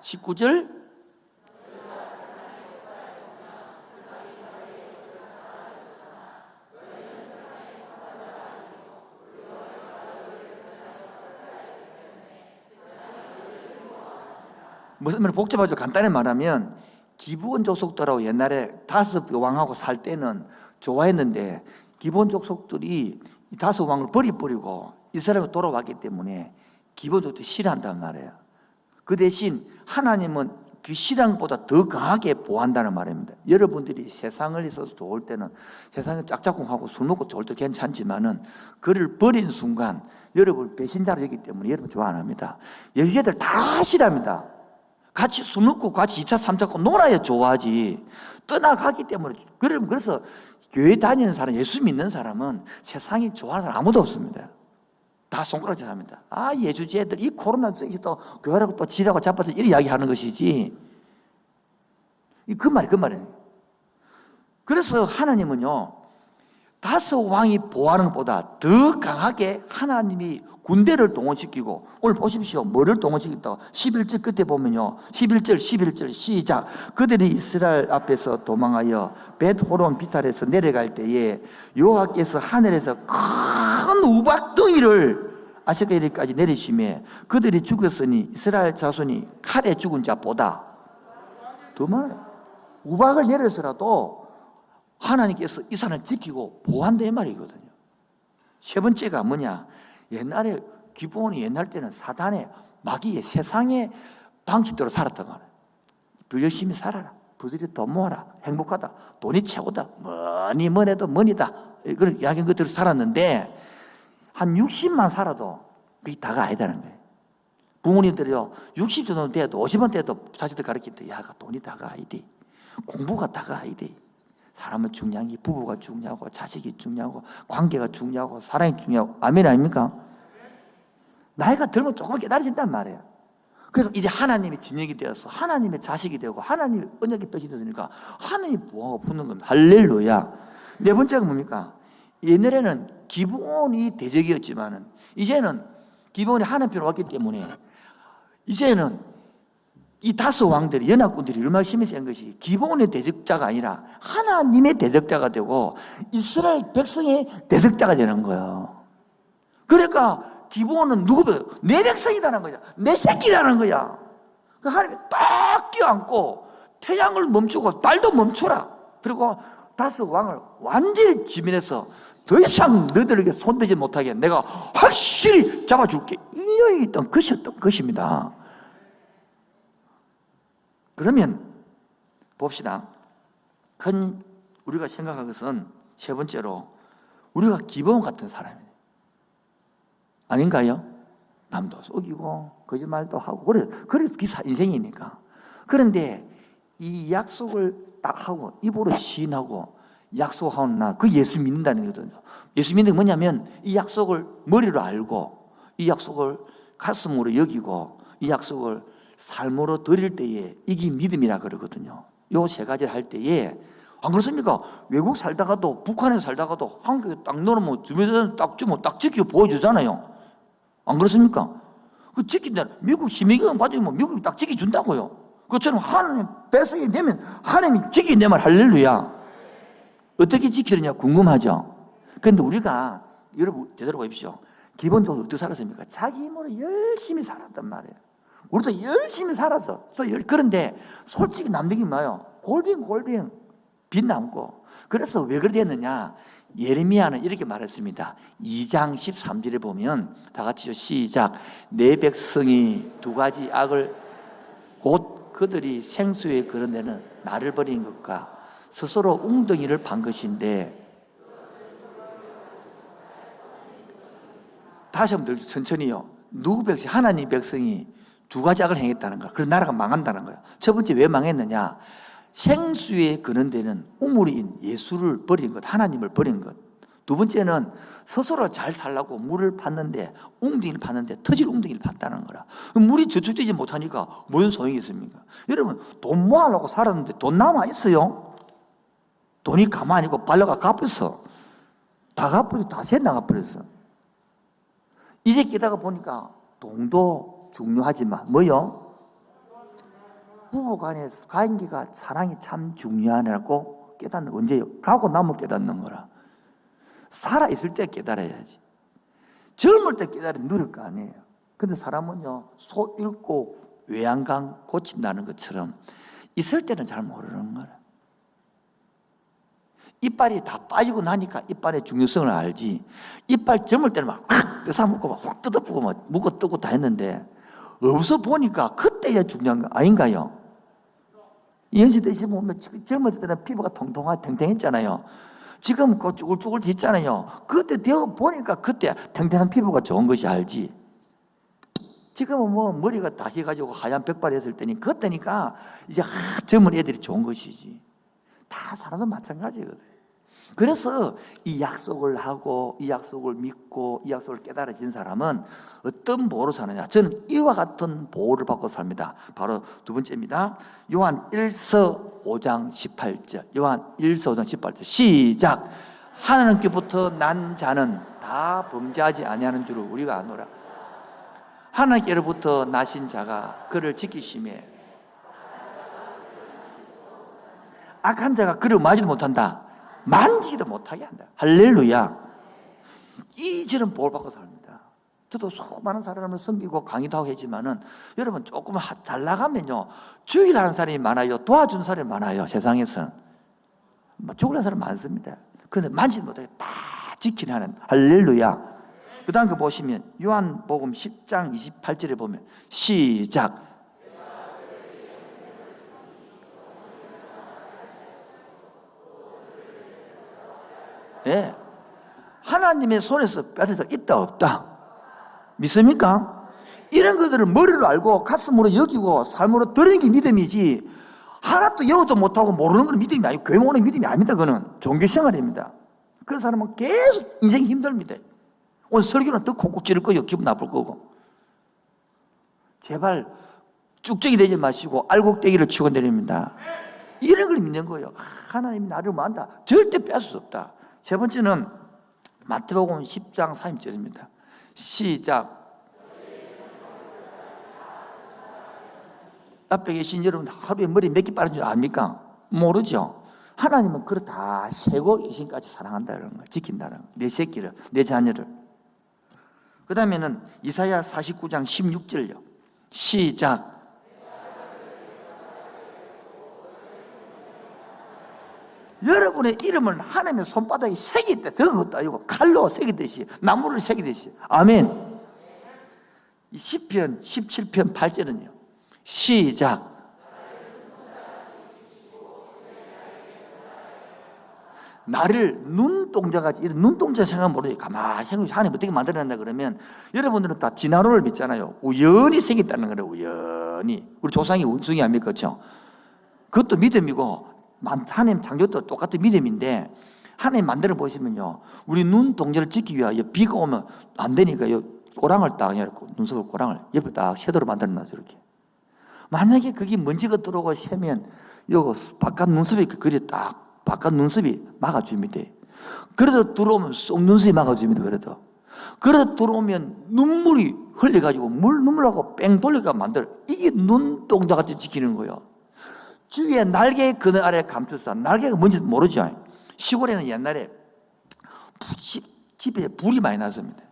19절 무슨 말 복잡하죠. 간단히 말하면 기브온 족속들하고 옛날에 다섯 왕하고 살 때는 좋아했는데 기브온 족속들이 이 다섯 왕을 버리고 이스라엘로 돌아왔기 때문에 기브온 족속들이 싫어한단 말이에요. 그 대신 하나님은 그 싫어함보다 더 강하게 보호한다는 말입니다. 여러분들이 세상을 있어서 좋을 때는 세상에 짝짝꿍하고 술 먹고 좋을 때 괜찮지만은 그를 버린 순간 여러분 배신자로 여기기 때문에 여러분 좋아 안 합니다. 여기들 다 싫어합니다. 같이 술 먹고 같이 2차, 3차 놀아야 좋아하지. 떠나가기 때문에. 그래서 교회 다니는 사람, 예수 믿는 사람은 세상이 좋아하는 사람 아무도 없습니다. 다 손가락질 합니다. 아, 예주제들, 이 코로나 또 교회라고 또 지라고 잡아서 이런 이야기 하는 것이지. 그 말이에요. 그래서 하나님은요, 다섯 왕이 보호하는 것보다 더 강하게 하나님이 군대를 동원시키고, 오늘 보십시오. 뭐를 동원시켰다고? 11절 끝에 보면요. 11절 시작. 그들이 이스라엘 앞에서 도망하여 벳호론 비탈에서 내려갈 때에 여호와께서 하늘에서 큰 우박덩이를 아세까지까지 내리시매 그들이 죽었으니 이스라엘 자손이 칼에 죽은 자보다 더 많아요. 우박을 내려서라도 하나님께서 이 사람을 지키고 보호한다 이 말이거든요. 세 번째가 뭐냐? 옛날에 기본이 옛날 때는 사단의 마귀의 세상의 방식대로 살았단 말이에요. 열심히 살아라. 부들이 돈 모아라. 행복하다. 돈이 최고다. 뭐니도 뭐니다. 그런 이야기인 것대로 살았는데 한 60만 살아도 그게 다가 아니다는 거예요. 부모님들이요 60 정도 돼도 50원 돼도 자식들 가르칠 때 야, 돈이 다가 아니지. 공부가 다가 아니지. 사람은 중요한 게 부부가 중요하고 자식이 중요하고 관계가 중요하고 사랑이 중요하고 아멘 아닙니까? 나이가 들면 조금 깨달아진단 말이에요. 그래서 이제 하나님의 진영이 되어서 하나님의 자식이 되고 하나님의 언약의 뜻이 되니까 하나님이 보호하고 붙는 겁니다. 할렐루야. 네 번째가 뭡니까? 옛날에는 기본이 대적이었지만은 이제는 기본이 하나님께로 왔기 때문에 이제는 이 다섯 왕들이 연합군들이 얼마나 힘이 센 것이 기본의 대적자가 아니라 하나님의 대적자가 되고 이스라엘 백성의 대적자가 되는 거예요. 그러니까 기본은 누구보다 내 백성이라는 거야. 내 새끼라는 거야. 그 하나님이 딱 껴안고 태양을 멈추고 달도 멈추라. 그리고 다섯 왕을 완전히 지면해서 더 이상 너희들에게 손대지 못하게 내가 확실히 잡아줄게. 인연이 있던 것입니다. 그러면 봅시다. 우리가 생각할 것은 세 번째로 우리가 기본 같은 사람이에요. 아닌가요? 남도 속이고 거짓말도 하고 그래서 기사 인생이니까. 그런데 이 약속을 딱 하고 입으로 시인하고 약속하고 나 그 예수 믿는다는 거거든요. 예수 믿는 게 뭐냐면 이 약속을 머리로 알고 이 약속을 가슴으로 여기고 이 약속을 삶으로 드릴 때에 이게 믿음이라 그러거든요. 요 세 가지를 할 때에 안 그렇습니까? 외국 살다가도 북한에 살다가도 한국에 딱 넣으면 주변에서 딱 주면 딱 지키고 보여주잖아요. 안 그렇습니까? 그 지킨다. 미국 시민권 받으면 미국이 딱 지켜준다고요. 그처럼 하나님 백성이 되면 하나님이 지킨다면 할렐루야. 어떻게 지키느냐 궁금하죠? 그런데 우리가 여러분 제대로 보십시오. 기본적으로 어떻게 살았습니까? 자기 힘으로 열심히 살았단 말이에요. 우리도 열심히 살았어. 그런데 솔직히 남는 게 뭐예요? 골빙 빚 남고. 그래서 왜 그렇게 됐느냐? 예레미야는 이렇게 말했습니다. 2장 13절에 보면 다 같이요. 시작. 내 백성이 두 가지 악을 곧 그들이 생수에 그런 데는 나를 버린 것과 스스로 웅덩이를 판 것인데, 다시 한번 더 천천히요. 누구 백성? 하나님 백성이 두 가지 악을 행했다는 거야. 그래서 나라가 망한다는 거야. 첫 번째 왜 망했느냐? 생수에 그런 데는 우물인 예수를 버린 것, 하나님을 버린 것. 두 번째는 스스로 잘 살라고 물을 팠는데, 웅덩이를 팠는데 터질 웅덩이를 팠다는 거라. 물이 저축되지 못하니까 무슨 소용이 있습니까? 여러분, 돈 모으려고 살았는데 돈 남아 있어요? 돈이 가만히 있고 발려가 갚았어. 다 갚아도 다 새 나가버렸어. 이제 깨다가 보니까 돈도 중요하지만 뭐요? 부부간의 관계가, 사랑이 참 중요하냐고 깨닫는, 언제요? 가고 나면 깨닫는 거라. 살아있을 때 깨달아야지. 젊을 때 깨달으면 누릴 거 아니에요. 근데 사람은요, 소 잃고 외양간 고친다는 것처럼 있을 때는 잘 모르는 거라. 이빨이 다 빠지고 나니까 이빨의 중요성을 알지. 이빨 젊을 때는 막 뼈사 묶고 막 확 뜯어부고 막 묶어 뜯고 다 했는데, 없어 보니까 그때야 중요한 거 아닌가요? 연세 드시면 보면 젊었을 때는 피부가 통통하고 탱탱했잖아요. 지금 그 쭈글쭈글 됐잖아요. 그때 되어 보니까 그때 탱탱한 피부가 좋은 것이 알지. 지금은 뭐 머리가 다 해가지고 하얀 백발이 했을 때니, 그때니까 이제 젊은 애들이 좋은 것이지. 다 사람도 마찬가지거든. 그래서 이 약속을 하고 이 약속을 믿고 이 약속을 깨달아진 사람은 어떤 보호로 사느냐? 저는 이와 같은 보호를 받고 삽니다. 바로 두 번째입니다. 요한 1서 5장 18절. 요한 1서 5장 18절. 시작. 하나님께부터 난 자는 다 범죄하지 아니하는 줄을 우리가 아노라. 하나님께로부터 나신 자가 그를 지키심에 악한 자가 그를 맞이도 못한다. 만지지도 못하게 한다. 할렐루야. 이 저는 복을 받고 삽니다. 저도 수많은 사람을 섬기고 강의도 하고 했지만은, 여러분 조금 잘 나가면요, 주의하는 사람이 많아요. 도와주는 사람이 많아요. 세상에서는 죽으려는 사람 많습니다. 그런데 만지지 못하게 다 지키는 하나님. 할렐루야. 그 다음 거 보시면 요한복음 10장 28절에 보면 시작. 예. 하나님의 손에서 뺏어서 있다 없다 믿습니까? 이런 것들을 머리로 알고 가슴으로 여기고 삶으로 들으는 게 믿음이지, 하나도 영어도 못하고 모르는 건 믿음이 아니고 교회 오는 믿음이 아닙니다. 그거는 종교생활입니다. 그런 사람은 계속 인생이 힘듭니다. 오늘 설교는 더 콕콕 찌를 거예요. 기분 나쁠 거고. 제발 쭉정이 되지 마시고 알곡대기를 치고 내립니다. 이런 걸 믿는 거예요. 하나님이 나를 뭐 한다. 절대 뺏을 수 없다. 세 번째는 마태복음 10장 30절입니다. 시작. 앞에 계신 여러분 하루에 머리 몇 개 빠른 줄 압니까? 모르죠. 하나님은 그걸 다 세고 계신까지 사랑한다는 거, 지킨다는 거. 내 새끼를, 내 자녀를. 그 다음에는 이사야 49장 16절요. 시작. 여러분의 이름을 하나님의 손바닥에 새기듯, 적은 것도 아니고 칼로 새기듯이, 나무를 새기듯이. 아멘. 이 시편 17편 8절은요. 시작. 나를 눈동자같이, 이런 눈동자 생각 모르지. 가만히 생각해. 하나님 어떻게 만들어낸다 그러면, 여러분들은 다 진화론을 믿잖아요. 우연히 생겼다는 거예요. 우연히. 우리 조상이 원숭이 아닙니까? 그렇죠? 그것도 믿음이고, 하나님 창조도 똑같은 믿음인데, 하나님 만들어 보시면요, 우리 눈동자를 지키기 위하여 비가 오면 안 되니까요, 꼬랑을 딱 해놓고, 눈썹을 꼬랑을 옆에 딱 섀도로 만들어 놔서 이렇게. 만약에 그게 먼지가 들어오고 새면 요거 바깥 눈썹이 그리 딱 바깥 눈썹이 막아줍니다. 그래서 들어오면 속 눈썹이 막아줍니다. 그래서 들어오면 눈물이 흘려가지고 눈물하고 뺑 돌려가 만들어. 이게 눈동자같이 지키는 거예요. 주위에 날개 그늘 아래 감추사. 날개가 뭔지 모르죠. 시골에는 옛날에 집에 불이 많이 났습니다.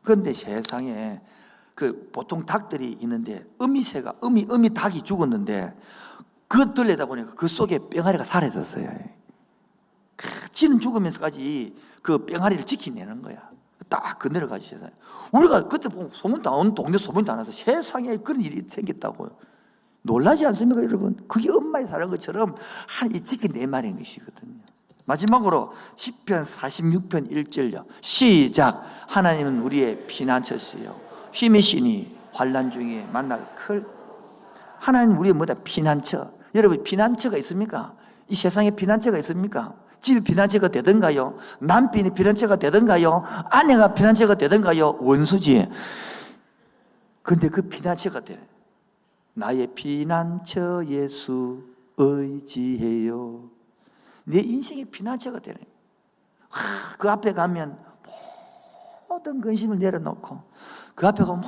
그런데 세상에 보통 닭들이 있는데 어미 닭이 죽었는데 그거 들여다 보니까 그 속에 뺑아리가 사라졌어요. 지는 죽으면서까지 그 뺑아리를 지키내는 거야. 딱 건드려가지고 세상에. 우리가 그때 보면 소문도 온 동네 소문도 안 나서 세상에 그런 일이 생겼다고요. 놀라지 않습니까, 여러분? 그게 엄마의 사는 것처럼 하나님이 지켜내말인 것이거든요. 마지막으로 시편 46편 1절요. 시작. 하나님은 우리의 피난처시요 힘이시니 환난 중에 만날 하나님 우리의 뭐다? 피난처. 여러분 피난처가 있습니까? 이 세상에 피난처가 있습니까? 집이 피난처가 되든가요? 남편이 피난처가 되든가요? 아내가 피난처가 되든가요? 원수지. 그런데 그 피난처가 돼. 나의 피난처 예수 의지해요. 내 인생의 피난처가 되네. 그 앞에 가면 모든 근심을 내려놓고 그 앞에 가면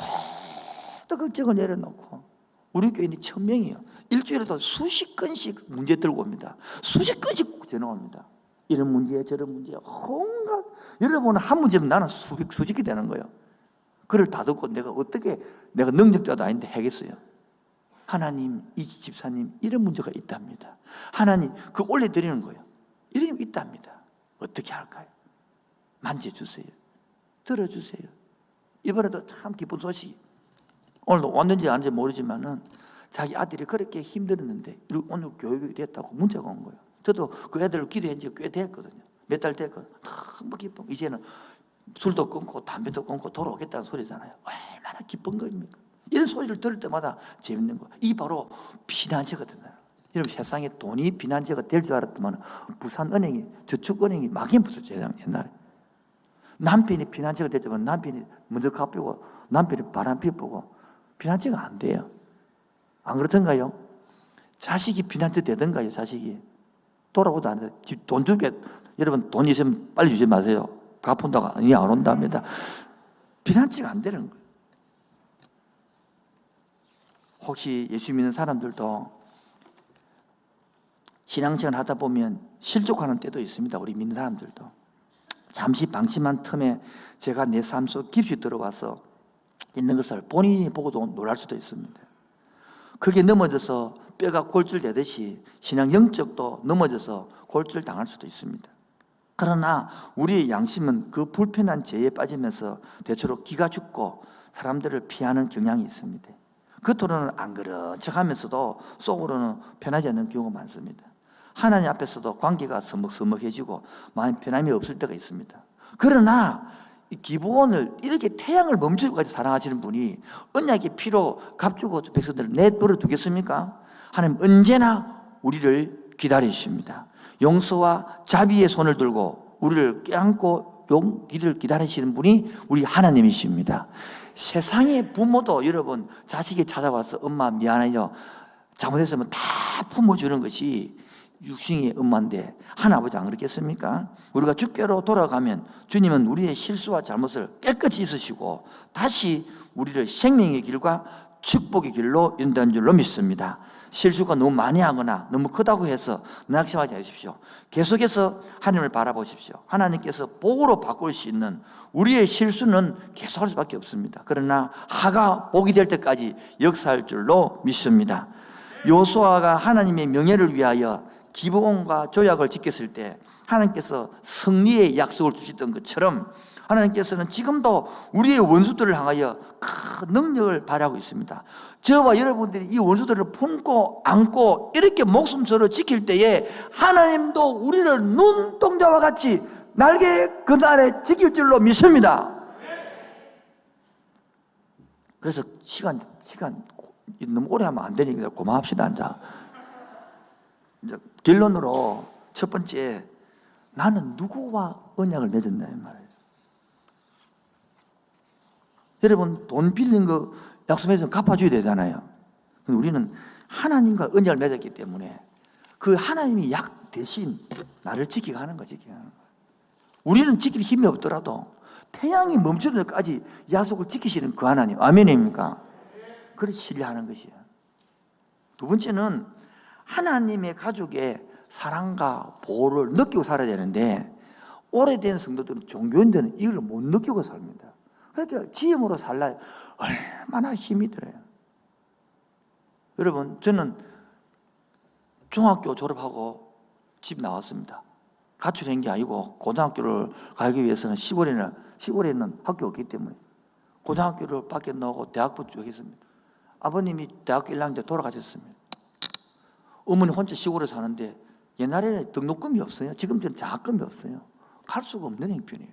모든 걱정을 내려놓고 우리 교인이 1000명이에요. 일주일에도 수십 건씩 문제 들고 옵니다. 수십 건씩 전화 옵니다. 이런 문제 저런 문제 온갖 여러분은 한 문제면 나는 수십 개 되는 거예요. 그걸 다 듣고 내가 능력자도 아닌데 하겠어요. 하나님, 이 집사님 이런 문제가 있답니다. 하나님 그거 올려드리는 거예요. 이런 게 있답니다. 어떻게 할까요? 만져주세요. 들어주세요. 이번에도 참 기쁜 소식. 오늘도 왔는지 안 왔는지 모르지만은 자기 아들이 그렇게 힘들었는데 오늘 교육이 됐다고 문자가 온 거예요. 저도 그 애들을 기도한 지 꽤 됐거든요. 몇 달 됐거든요. 너무 기쁜. 이제는 술도 끊고 담배도 끊고 돌아오겠다는 소리잖아요. 얼마나 기쁜 겁니까? 이런 소리를 들을 때마다 재밌는 거예요. 이 바로 피난처거든요. 여러분 세상에 돈이 피난처가 될 줄 알았더만 부산은행이 저축은행이 막힌 붙었죠. 옛날에. 남편이 피난처가 됐지만 남편이 먼저 갚고 남편이 바람 피우고 피난처가 안 돼요. 안 그렇던가요? 자식이 피난처 되던가요? 자식이 돌아오도 안 돼요. 돈 주게 여러분 돈 있으면 빨리 주지 마세요. 갚은다고 안 온답니다. 피난처가 안 되는 거예요. 혹시 예수 믿는 사람들도 신앙생활 하다 보면 실족하는 때도 있습니다. 우리 믿는 사람들도 잠시 방심한 틈에 제가 내 삶 속 깊이 들어와서 있는 것을 본인이 보고도 놀랄 수도 있습니다. 그게 넘어져서 뼈가 골절되듯이 신앙 영적도 넘어져서 골절 당할 수도 있습니다. 그러나 우리의 양심은 그 불편한 죄에 빠지면서 대체로 기가 죽고 사람들을 피하는 경향이 있습니다. 겉으로는 안 그런 척하면서도 속으로는 편하지 않는 경우가 많습니다. 하나님 앞에서도 관계가 서먹서먹해지고 마음 편함이 없을 때가 있습니다. 그러나 이 기본을 이렇게 태양을 멈추고까지 사랑하시는 분이 언약의 피로 값주고 백성들을 내버려 두겠습니까? 하나님 언제나 우리를 기다리십니다. 용서와 자비의 손을 들고 우리를 껴안고 용기를 기다리시는 분이 우리 하나님이십니다. 세상의 부모도 여러분 자식이 찾아와서 엄마 미안해요 잘못했으면 다 품어주는 것이 육신의 엄마인데 하나아버지 안 그렇겠습니까? 우리가 주께로 돌아가면 주님은 우리의 실수와 잘못을 깨끗이 있으시고 다시 우리를 생명의 길과 축복의 길로 인도한 줄로 믿습니다. 실수가 너무 많이 하거나 너무 크다고 해서 낙심하지 마십시오. 계속해서 하나님을 바라보십시오. 하나님께서 복으로 바꿀 수 있는 우리의 실수는 계속할 수밖에 없습니다. 그러나 하가 복이 될 때까지 역사할 줄로 믿습니다. 요수아가 하나님의 명예를 위하여 기브온과 조약을 지켰을 때 하나님께서 승리의 약속을 주셨던 것처럼 하나님께서는 지금도 우리의 원수들을 향하여 큰 능력을 발휘하고 있습니다. 저와 여러분들이 이 원수들을 품고 안고 이렇게 목숨 서로 지킬 때에 하나님도 우리를 눈동자와 같이 날개 그날에 지킬 줄로 믿습니다. 그래서 시간 너무 오래 하면 안 되니까 고마합시다. 이제 결론으로 첫 번째, 나는 누구와 언약을 맺었나 이 말이에요. 여러분 돈 빌린 거 약속해서 갚아줘야 되잖아요. 우리는 하나님과 언약을 맺었기 때문에 그 하나님이 약 대신 나를 지키게 하는 거지. 우리는 지킬 힘이 없더라도 태양이 멈추는 데까지 약속을 지키시는 그 하나님, 아멘입니까? 그래서 신뢰하는 것이에요. 두 번째는 하나님의 가족의 사랑과 보호를 느끼고 살아야 되는데 오래된 성도들은, 종교인들은 이걸 못 느끼고 삽니다. 그러니까 지음으로 살라 얼마나 힘이 들어요. 여러분, 저는 중학교 졸업하고 집 나왔습니다. 가출한 게 아니고 고등학교를 가기 위해서는 시골에는 학교 없기 때문에 고등학교를 밖에 나오고 대학부 쭉 했습니다. 아버님이 대학교 1학년 때 돌아가셨습니다. 어머니 혼자 시골에 사는데 옛날에는 등록금이 없어요. 지금처럼 장학금이 없어요. 갈 수가 없는 형편이에요.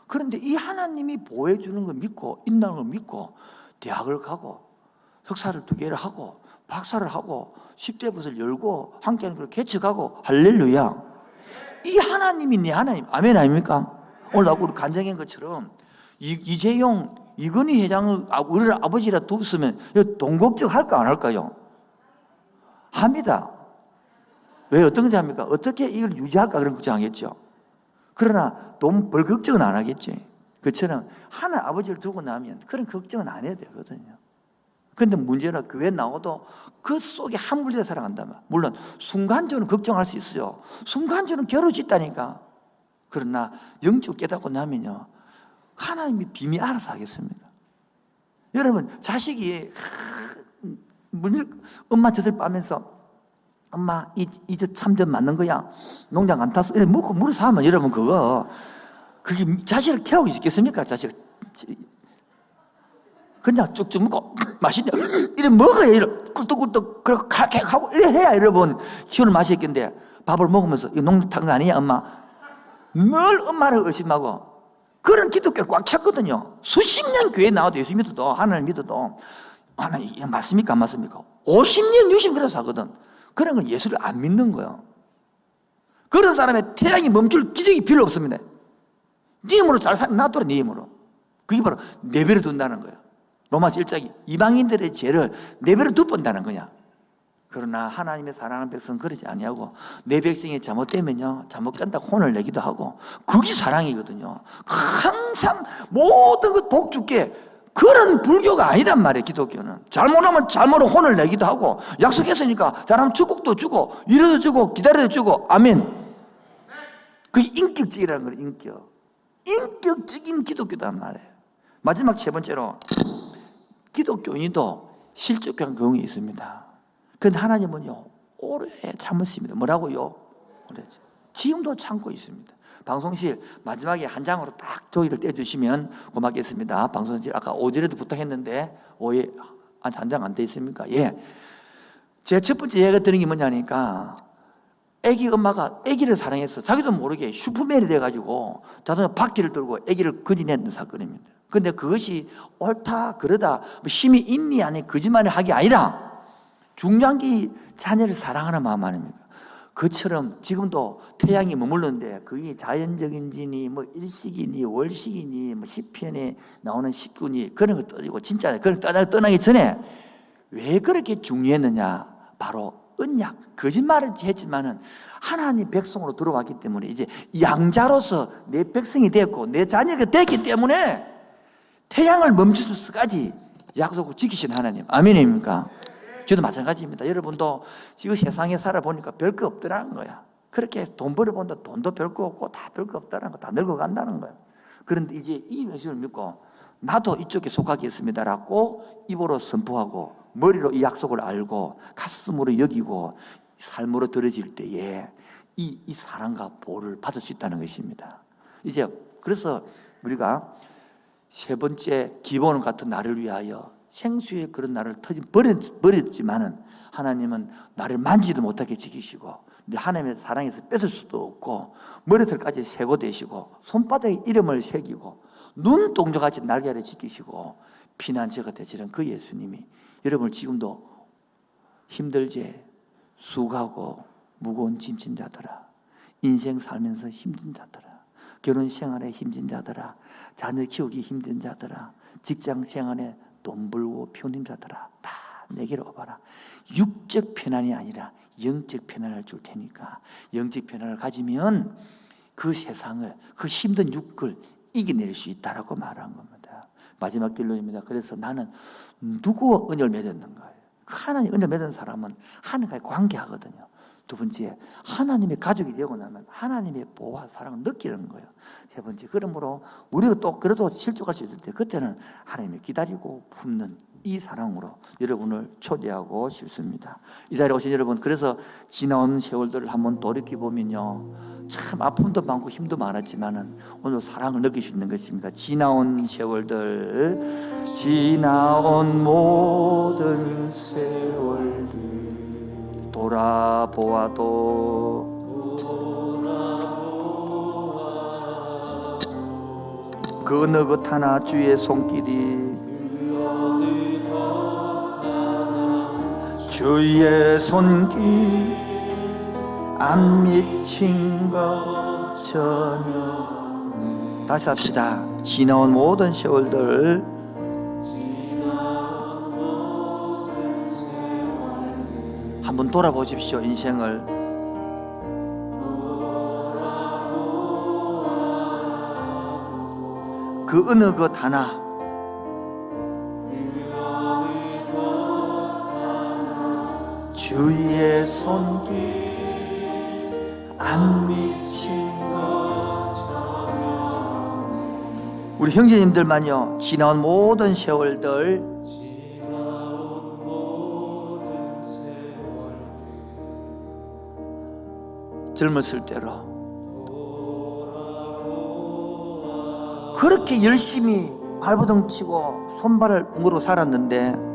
그런데 이 하나님이 보호해 주는 걸 믿고 인도하는 걸 믿고 대학을 가고 석사를 2개를 하고 박사를 하고 10대 붓을 열고 함께하는 걸 개척하고 할렐루야. 이 하나님이 내 하나님. 아멘 아닙니까? 오늘 우리 간증한 것처럼 이재용, 이건희 회장을 우리 아버지라 뒀으면 돈 걱정할까 안 할까요? 합니다. 왜 어떤 건지 합니까? 어떻게 이걸 유지할까 그런 걱정하겠죠. 그러나 돈 벌 걱정은 안 하겠지. 그처럼 하나 아버지를 두고 나면 그런 걱정은 안 해도 되거든요. 그런데 문제는 교회 나와도 그 속에 함몰되어 살아간단 말이야. 물론 순간적으로 걱정할 수 있어요. 순간적으로 괴로워졌다니까. 그러나 영적 깨닫고 나면요, 하나님이 비밀 알아서 하겠습니다. 여러분, 자식이 엄마 젖을 빠면서 엄마 이제 참전 맞는 거야, 농장 안 탔어, 이렇게 묻고 물을 사면 여러분 그게 자식을 케어하고 있겠습니까? 자식 그냥 쭉쭉 먹고 맛있냐 이래 먹어야 이래 꿀떡꿀떡 그렇게 하고 이래 해야 여러분 기운을 마시겠는데, 밥을 먹으면서 이거 농장 탄 거 아니야 엄마, 늘 엄마를 의심하고. 그런 기독교를 꽉 찼거든요. 수십 년 교회 나와도 예수 믿어도 하나님 믿어도 하나님 이게 맞습니까 안 맞습니까? 50년 60년 그래서 하거든. 그런 건 예수를 안 믿는 거예요. 그런 사람의 태양이 멈출 기적이 필요 없습니다. 네 힘으로 잘 놔둬라. 네 힘으로. 그게 바로 내버려 둔다는 거예요. 로마서 1장이 이방인들의 죄를 내버려 두본다는 거냐. 그러나 하나님의 사랑하는 백성은 그러지 아니하고 내 백성이 잘못되면요, 잘못 깬다고 혼을 내기도 하고, 그게 사랑이거든요. 항상 모든 것 복 줄게, 그런 불교가 아니단 말이에요. 기독교는 잘못하면 잘못으로 혼을 내기도 하고, 약속했으니까 잘하면 축복도 주고 이래도 주고 기다려도 주고. 아멘. 그게 인격적이라는 거예요. 인격적인 기독교단 말이에요. 마지막 3번째로, 기독교인도 실족한 경우가 있습니다. 그런데 하나님은요, 오래 참으십니다. 뭐라고요? 오래. 지금도 참고 있습니다. 방송실 마지막에 한 장으로 딱 저기를 떼주시면 고맙겠습니다. 방송실 아까 5절에도 부탁했는데 5에 한 장 안 돼 있습니까? 예. 제 첫 번째 얘기가 드는 게 뭐냐니까, 애기 엄마가 애기를 사랑해서 자기도 모르게 슈퍼맨이 돼가지고 자동차 바퀴를 들고 애기를 건지냈던 사건입니다. 그런데 그것이 옳다 그러다 뭐 힘이 있니 아니 거짓말을 하기 아니라 중요한 게 자녀를 사랑하는 마음 아닙니까? 그처럼 지금도 태양이 머물렀는데 그게 자연적인지니 뭐 일식이니 월식이니 뭐 시편에 나오는 식구니 그런 거 떠지고, 진짜 그런 떠나기 전에 왜 그렇게 중요했느냐, 바로 언약, 거짓말을 했지만은 하나님 백성으로 들어왔기 때문에 이제 양자로서 내 백성이 됐고 내 자녀가 됐기 때문에 태양을 멈출 수까지 약속을 지키신 하나님. 아멘입니까? 저도 마찬가지입니다. 여러분도 이 세상에 살아보니까 별거 없더라는 거야. 그렇게 돈 벌어본다 돈도 별거 없고 다 별거 없다는 거, 다 늙어간다는 거야. 그런데 이제 이 예수를 믿고 나도 이쪽에 속하겠습니다라고 입으로 선포하고 머리로 이 약속을 알고 가슴으로 여기고 삶으로 들어질 때에 이 사랑과 보호를 받을 수 있다는 것입니다. 이제 그래서 우리가 3번째 기본 같은 나를 위하여 생수의 그런 나를 버렸지만은 하나님은 나를 만지도 못하게 지키시고 하나님의 사랑에서 뺏을 수도 없고 머리털까지 새고 되시고 손바닥에 이름을 새기고 눈동자같이 날개를 지키시고 피난처가 되시는 그 예수님이 여러분을 지금도 힘들제 수고하고 무거운 짐진 자들아, 인생 살면서 힘든 자들아, 결혼 생활에 힘든 자들아, 자녀 키우기 힘든 자들아, 직장 생활에 돈 벌고 피우는 자들아, 다 내게로 와봐라. 육적 편안이 아니라 영적 편안을 줄 테니까 영적 편안을 가지면 그 세상을, 그 힘든 육을 이겨낼 수 있다라고 말한 겁니다. 마지막 결론입니다. 그래서 나는 누구와 언약을 맺었는가? 하나님 언약 맺은 사람은 하나님과의 관계하거든요. 두 번째, 하나님의 가족이 되고 나면 하나님의 보호와 사랑을 느끼는 거예요. 세 번째, 그러므로 우리가 또 그래도 실족할 수 있을 때 그때는 하나님이 기다리고 품는 이 사랑으로 여러분을 초대하고 싶습니다. 이 자리에 오신 여러분, 그래서 지나온 세월들을 한번 돌이켜보면요, 참 아픔도 많고 힘도 많았지만은 오늘 사랑을 느낄 수 있는 것입니다. 지나온 세월들, 지나온 모든 세월들 돌아보아도 그 어느 것 하나 주의 손길이 주의 손길 안 미친 것 전혀. 다시 합시다. 지나온 모든 세월들 한번 돌아보십시오. 인생을 그 어느 것 하나 주의 손길 안 미친 것처럼. 우리 형제님들만요, 지나온 모든 세월들 젊었을 때로 그렇게 열심히 발버둥 치고 손발을 물어 살았는데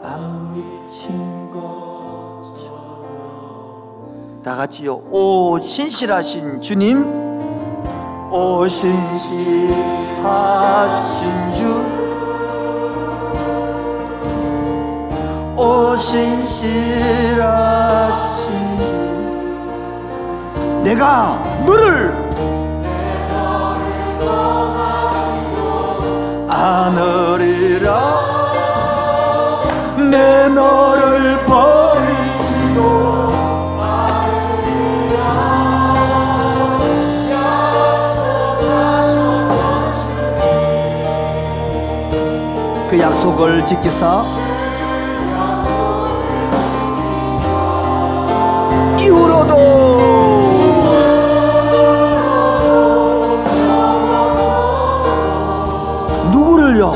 안 미친 것처럼. 다 같이요. 오 신실하신 주님, 오 신실하신 주, 오 신실하신 주, 내가 너를 안으리라. 내 너를 버리지도 않으리라. 약속하셨던 주님, 그 약속을 지키사 이후로도 누구를요?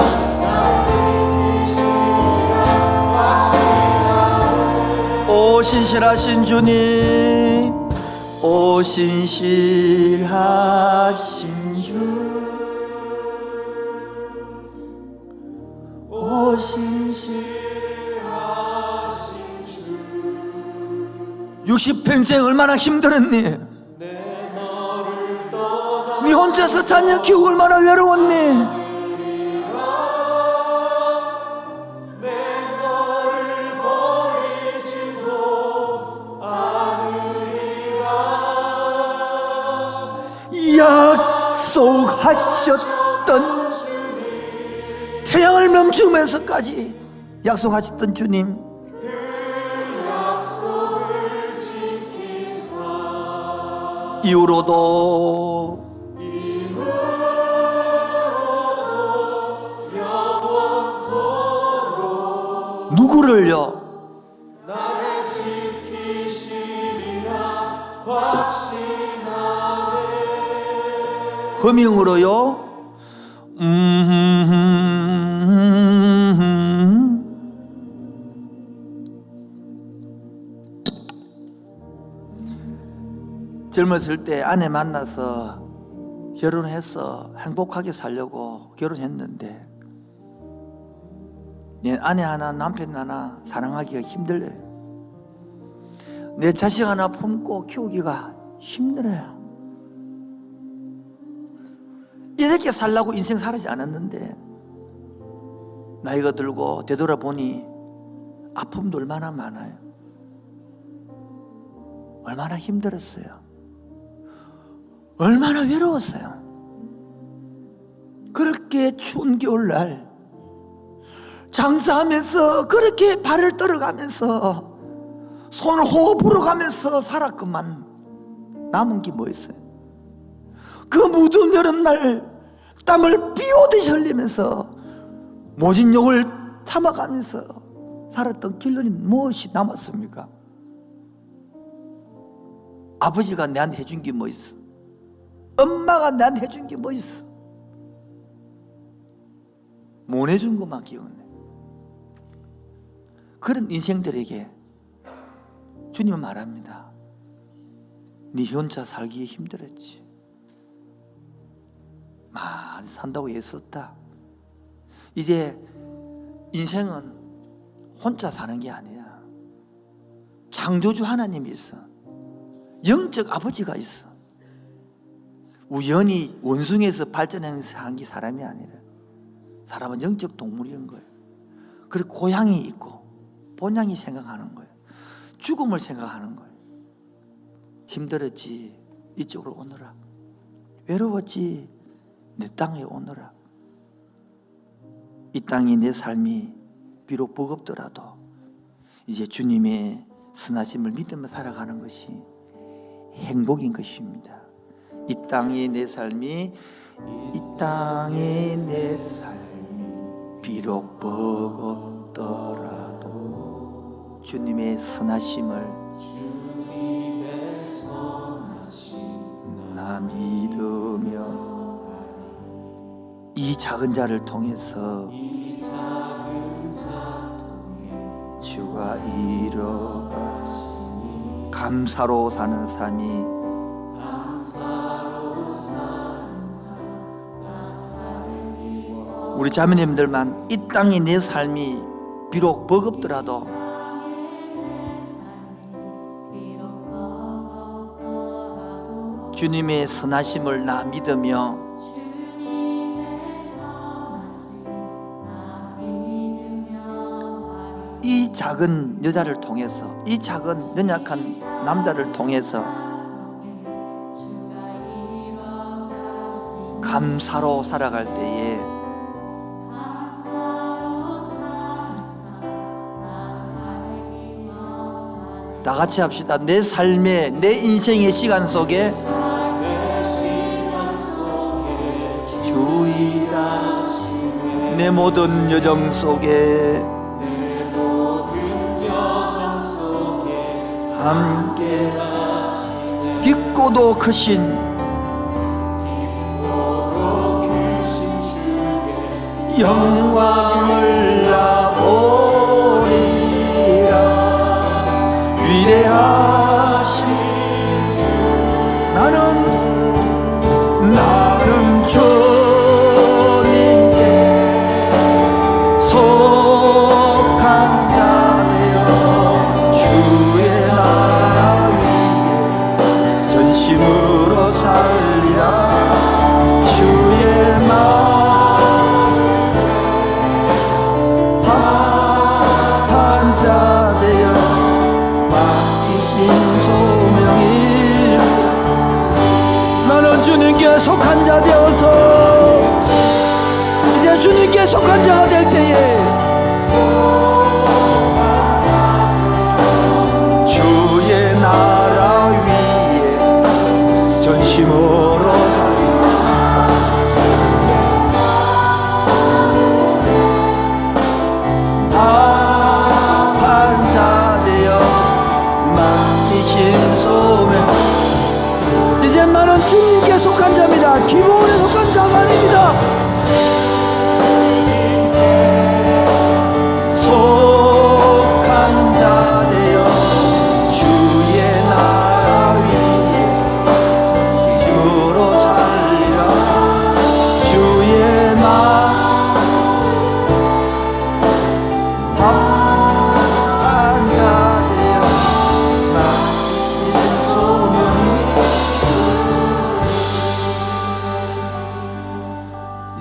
오 신실하신 주님, 오 신실하신 주, 오 신실하신 60평생 얼마나 힘들었니? 네 혼자서 자녀 키우고 얼마나 외로웠니? 약속하셨던 태양을 멈추면서까지 약속하셨던 주님, 이후로도 누구를요? 나를 지키시리라 확신하네. 허밍으로요. 젊었을 때 아내 만나서 결혼해서 행복하게 살려고 결혼했는데 내 아내 하나 남편 하나 사랑하기가 힘들어요. 내 자식 하나 품고 키우기가 힘들어요. 이렇게 살라고 인생 살지 않았는데 나이가 들고 되돌아보니 아픔도 얼마나 많아요. 얼마나 힘들었어요. 얼마나 외로웠어요. 그렇게 추운 겨울날 장사하면서 그렇게 발을 떨어가면서 손을 호흡 불어가면서 살았건만 남은 게 뭐 있어요? 그 무더운 여름날 땀을 비 오듯이 흘리면서 모진 욕을 참아가면서 살았던 결론이 무엇이 남았습니까? 아버지가 내한테 해준 게 뭐 있어? 엄마가 내한테 해준 게 뭐 있어? 못 해준 것만 기억해. 그런 인생들에게 주님은 말합니다. 네 혼자 살기에 힘들었지. 많이 산다고 애썼다. 이제 인생은 혼자 사는 게 아니야. 창조주 하나님이 있어. 영적 아버지가 있어. 우연히 원숭이에서 발전해서 한 게 사람이 아니라 사람은 영적 동물인 거예요. 그리고 고향이 있고 본향이 생각하는 거예요. 죽음을 생각하는 거예요. 힘들었지, 이쪽으로 오너라. 외로웠지, 내 땅에 오너라. 이 땅이 내 삶이 비록 버겁더라도 이제 주님의 선하심을 믿으며 살아가는 것이 행복인 것입니다. 이 땅이 내 삶이, 이 땅이 내 삶이 비록 버겁더라도 주님의 선하심을 나 믿으며 이 작은 자를 통해서 주가 이뤄가시니 감사로 사는 삶이 우리 자매님들만 이 땅이 내 삶이 비록 버겁더라도 주님의 선하심을 나 믿으며 이 작은 여자를 통해서 이 작은 연약한 남자를 통해서 감사로 살아갈 때에 다 같이 합시다. 내 삶의, 내 인생의 시간 속에 주의하시네. 내 모든 여정 속에 함께 깊고도 크신 영광을 나보리라. 위대하신 주 나는 주님께 속한 자 되어 주의 나라 위에 전심으로 살리라. 주의 한 자 되어 소명이 나는 주님께 속한 자 되어서 이제 주님께 속한 자가 될 때에 주의 나라 위에 전심으로 한 자 되어 소명. 이제 나는 주님께 속한 자입니다. 기본에 속한 자가 아닙니다. 속한 자 되어 주의 나라 위에 힘으로 살리라. 주의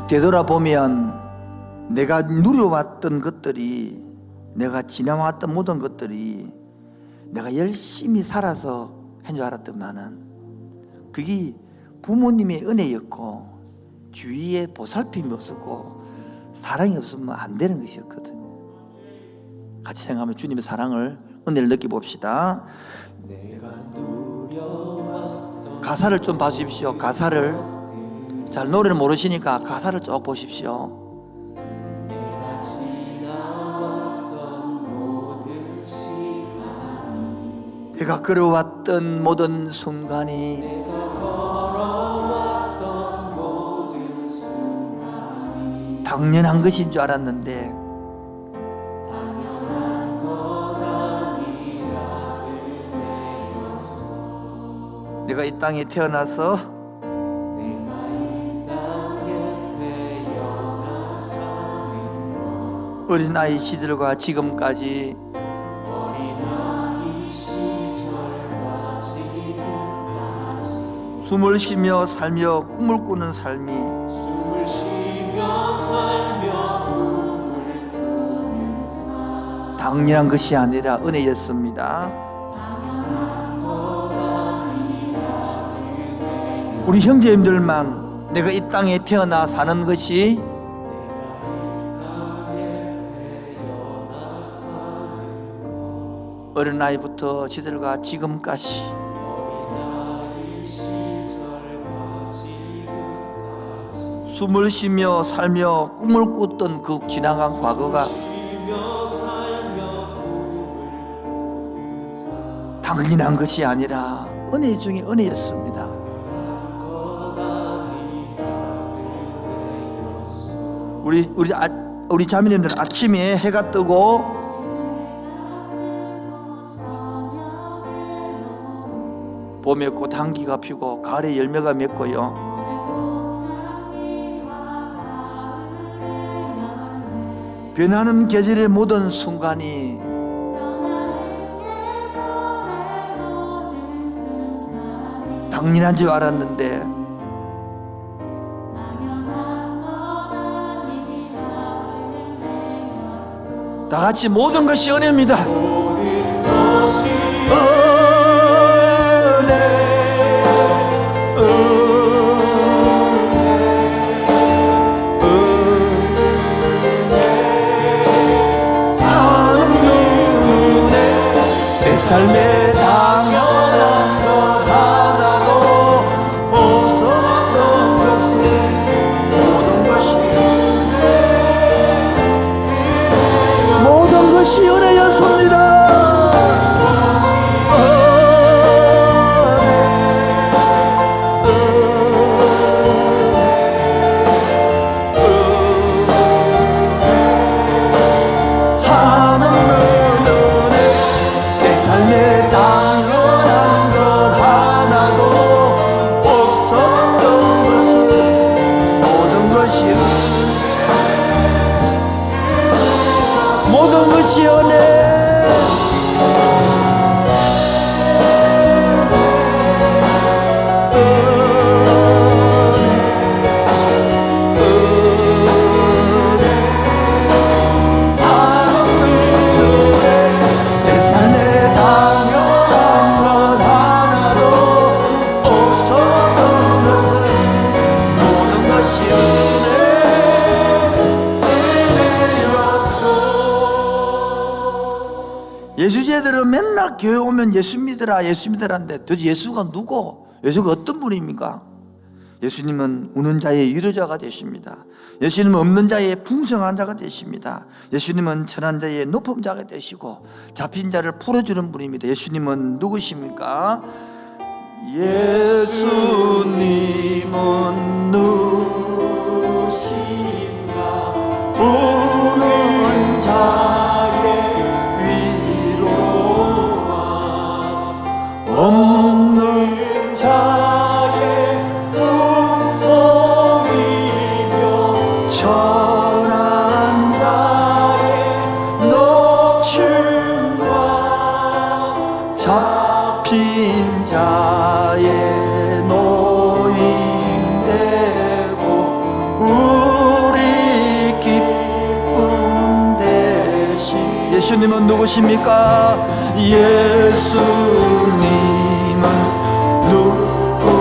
되돌아보면 내가 누려왔던 것들이, 내가 지나왔던 모든 것들이 내가 열심히 살아서 한 줄 알았더만은 그게 부모님의 은혜였고 주위에 보살핌이 없었고 사랑이 없으면 안 되는 것이었거든요. 같이 생각하면 주님의 사랑을, 은혜를 느껴봅시다. 가사를 좀 봐주십시오. 가사를 잘 노래를 모르시니까 가사를 쭉 보십시오. 내가 걸어왔던 모든 순간이 당연한 것인 줄 알았는데 내가 이 땅에 태어나서 어린아이 시절과 지금까지 숨을 쉬며 살며 꿈을 꾸는 삶이 당연한 것이 아니라 은혜였습니다. 우리 형제님들만 내가 이 땅에 태어나 사는 것이 어린아이부터 시절과 지금까지 숨을 쉬며 살며 꿈을 꿨던 그 지나간 과거가 당연한 것이 아니라 은혜 중에 은혜였습니다. 우리 자매님들 아침에 해가 뜨고 봄에 꽃 향기가 피고 가을에 열매가 맺고요. 변하는 계절의 모든 순간이 당연한 줄 알았는데 다 같이 모든 것이 은혜입니다. 삶에 당연한 것 하나도 없었던 것은 모든 것이 은혜였습니다. 예수제들은 맨날 교회 오면 예수 믿으라 예수 믿으라는데 도대체 예수가 누구? 예수가 어떤 분입니까? 예수님은 우는 자의 위로자가 되십니다. 예수님은 없는 자의 풍성한 자가 되십니다. 예수님은 천한 자의 높은 자가 되시고 잡힌 자를 풀어주는 분입니다. 예수님은 누구십니까? 예수님은 누구신가? 우는 자의 없는 자의 동성이며 천한 자의 높음과 잡힌 자의 노인되고 우리 기쁨 되신 예수님은 누구십니까? 예수님은 누구신가?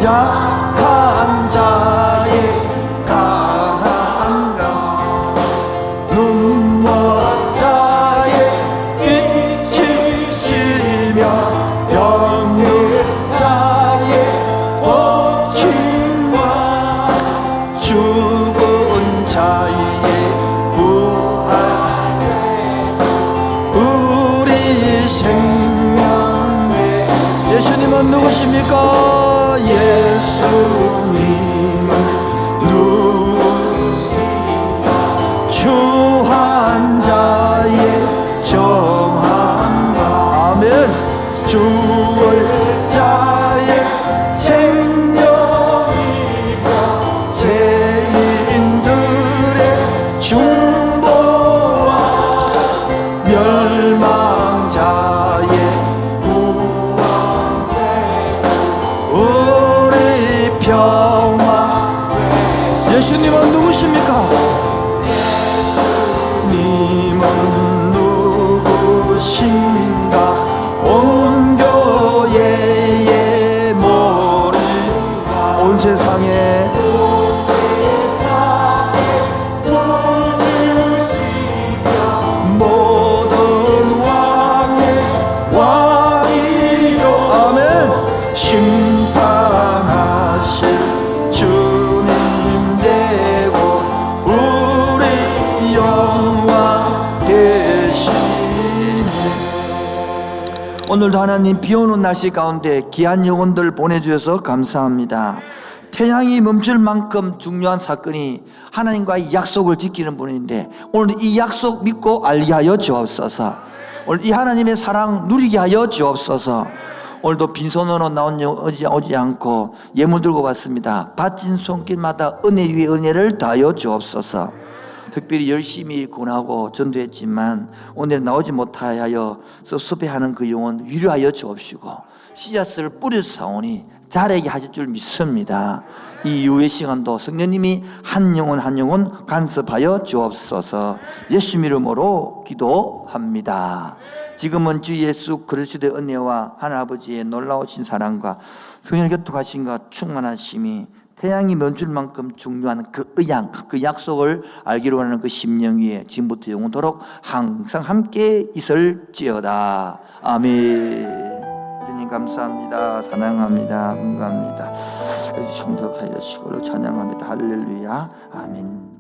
약한 자의 강한 강 눈먼 자의 빛이시며 병든 자의 고침과 죽은 자의 부활 우리 오늘도 하나님 비 오는 날씨 가운데 귀한 영혼들 보내주셔서 감사합니다. 태양이 멈출 만큼 중요한 사건이 하나님과의 약속을 지키는 분인데 오늘 이 약속 믿고 알게 하여 주옵소서. 오늘 이 하나님의 사랑 누리게 하여 주옵소서. 오늘도 빈손으로 오지 않고 예물 들고 왔습니다. 바친 손길마다 은혜 위에 은혜를 더하여 주옵소서. 특별히 열심히 군하고 전도했지만 오늘 나오지 못하여 섭섭해하는 그 영혼 위로하여 주옵시고 씨앗을 뿌려사오니 자라게 하실 줄 믿습니다. 이 이후의 시간도 성령님이 한 영혼 한 영혼 간섭하여 주옵소서. 예수 이름으로 기도합니다. 지금은 주 예수 그리스도의 은혜와 하나님 아버지의 놀라우신 사랑과 성령의 교통하심과 충만하심이 태양이 멈출 만큼 중요한 그 의양, 그 약속을 알기로 하는 그 심령 위에 지금부터 영원토록 항상 함께 있을지어다. 아멘. 주님 감사합니다. 사랑합니다. 감사합니다. 해주신 덕 하여 시고로 찬양합니다. 할렐루야. 아멘.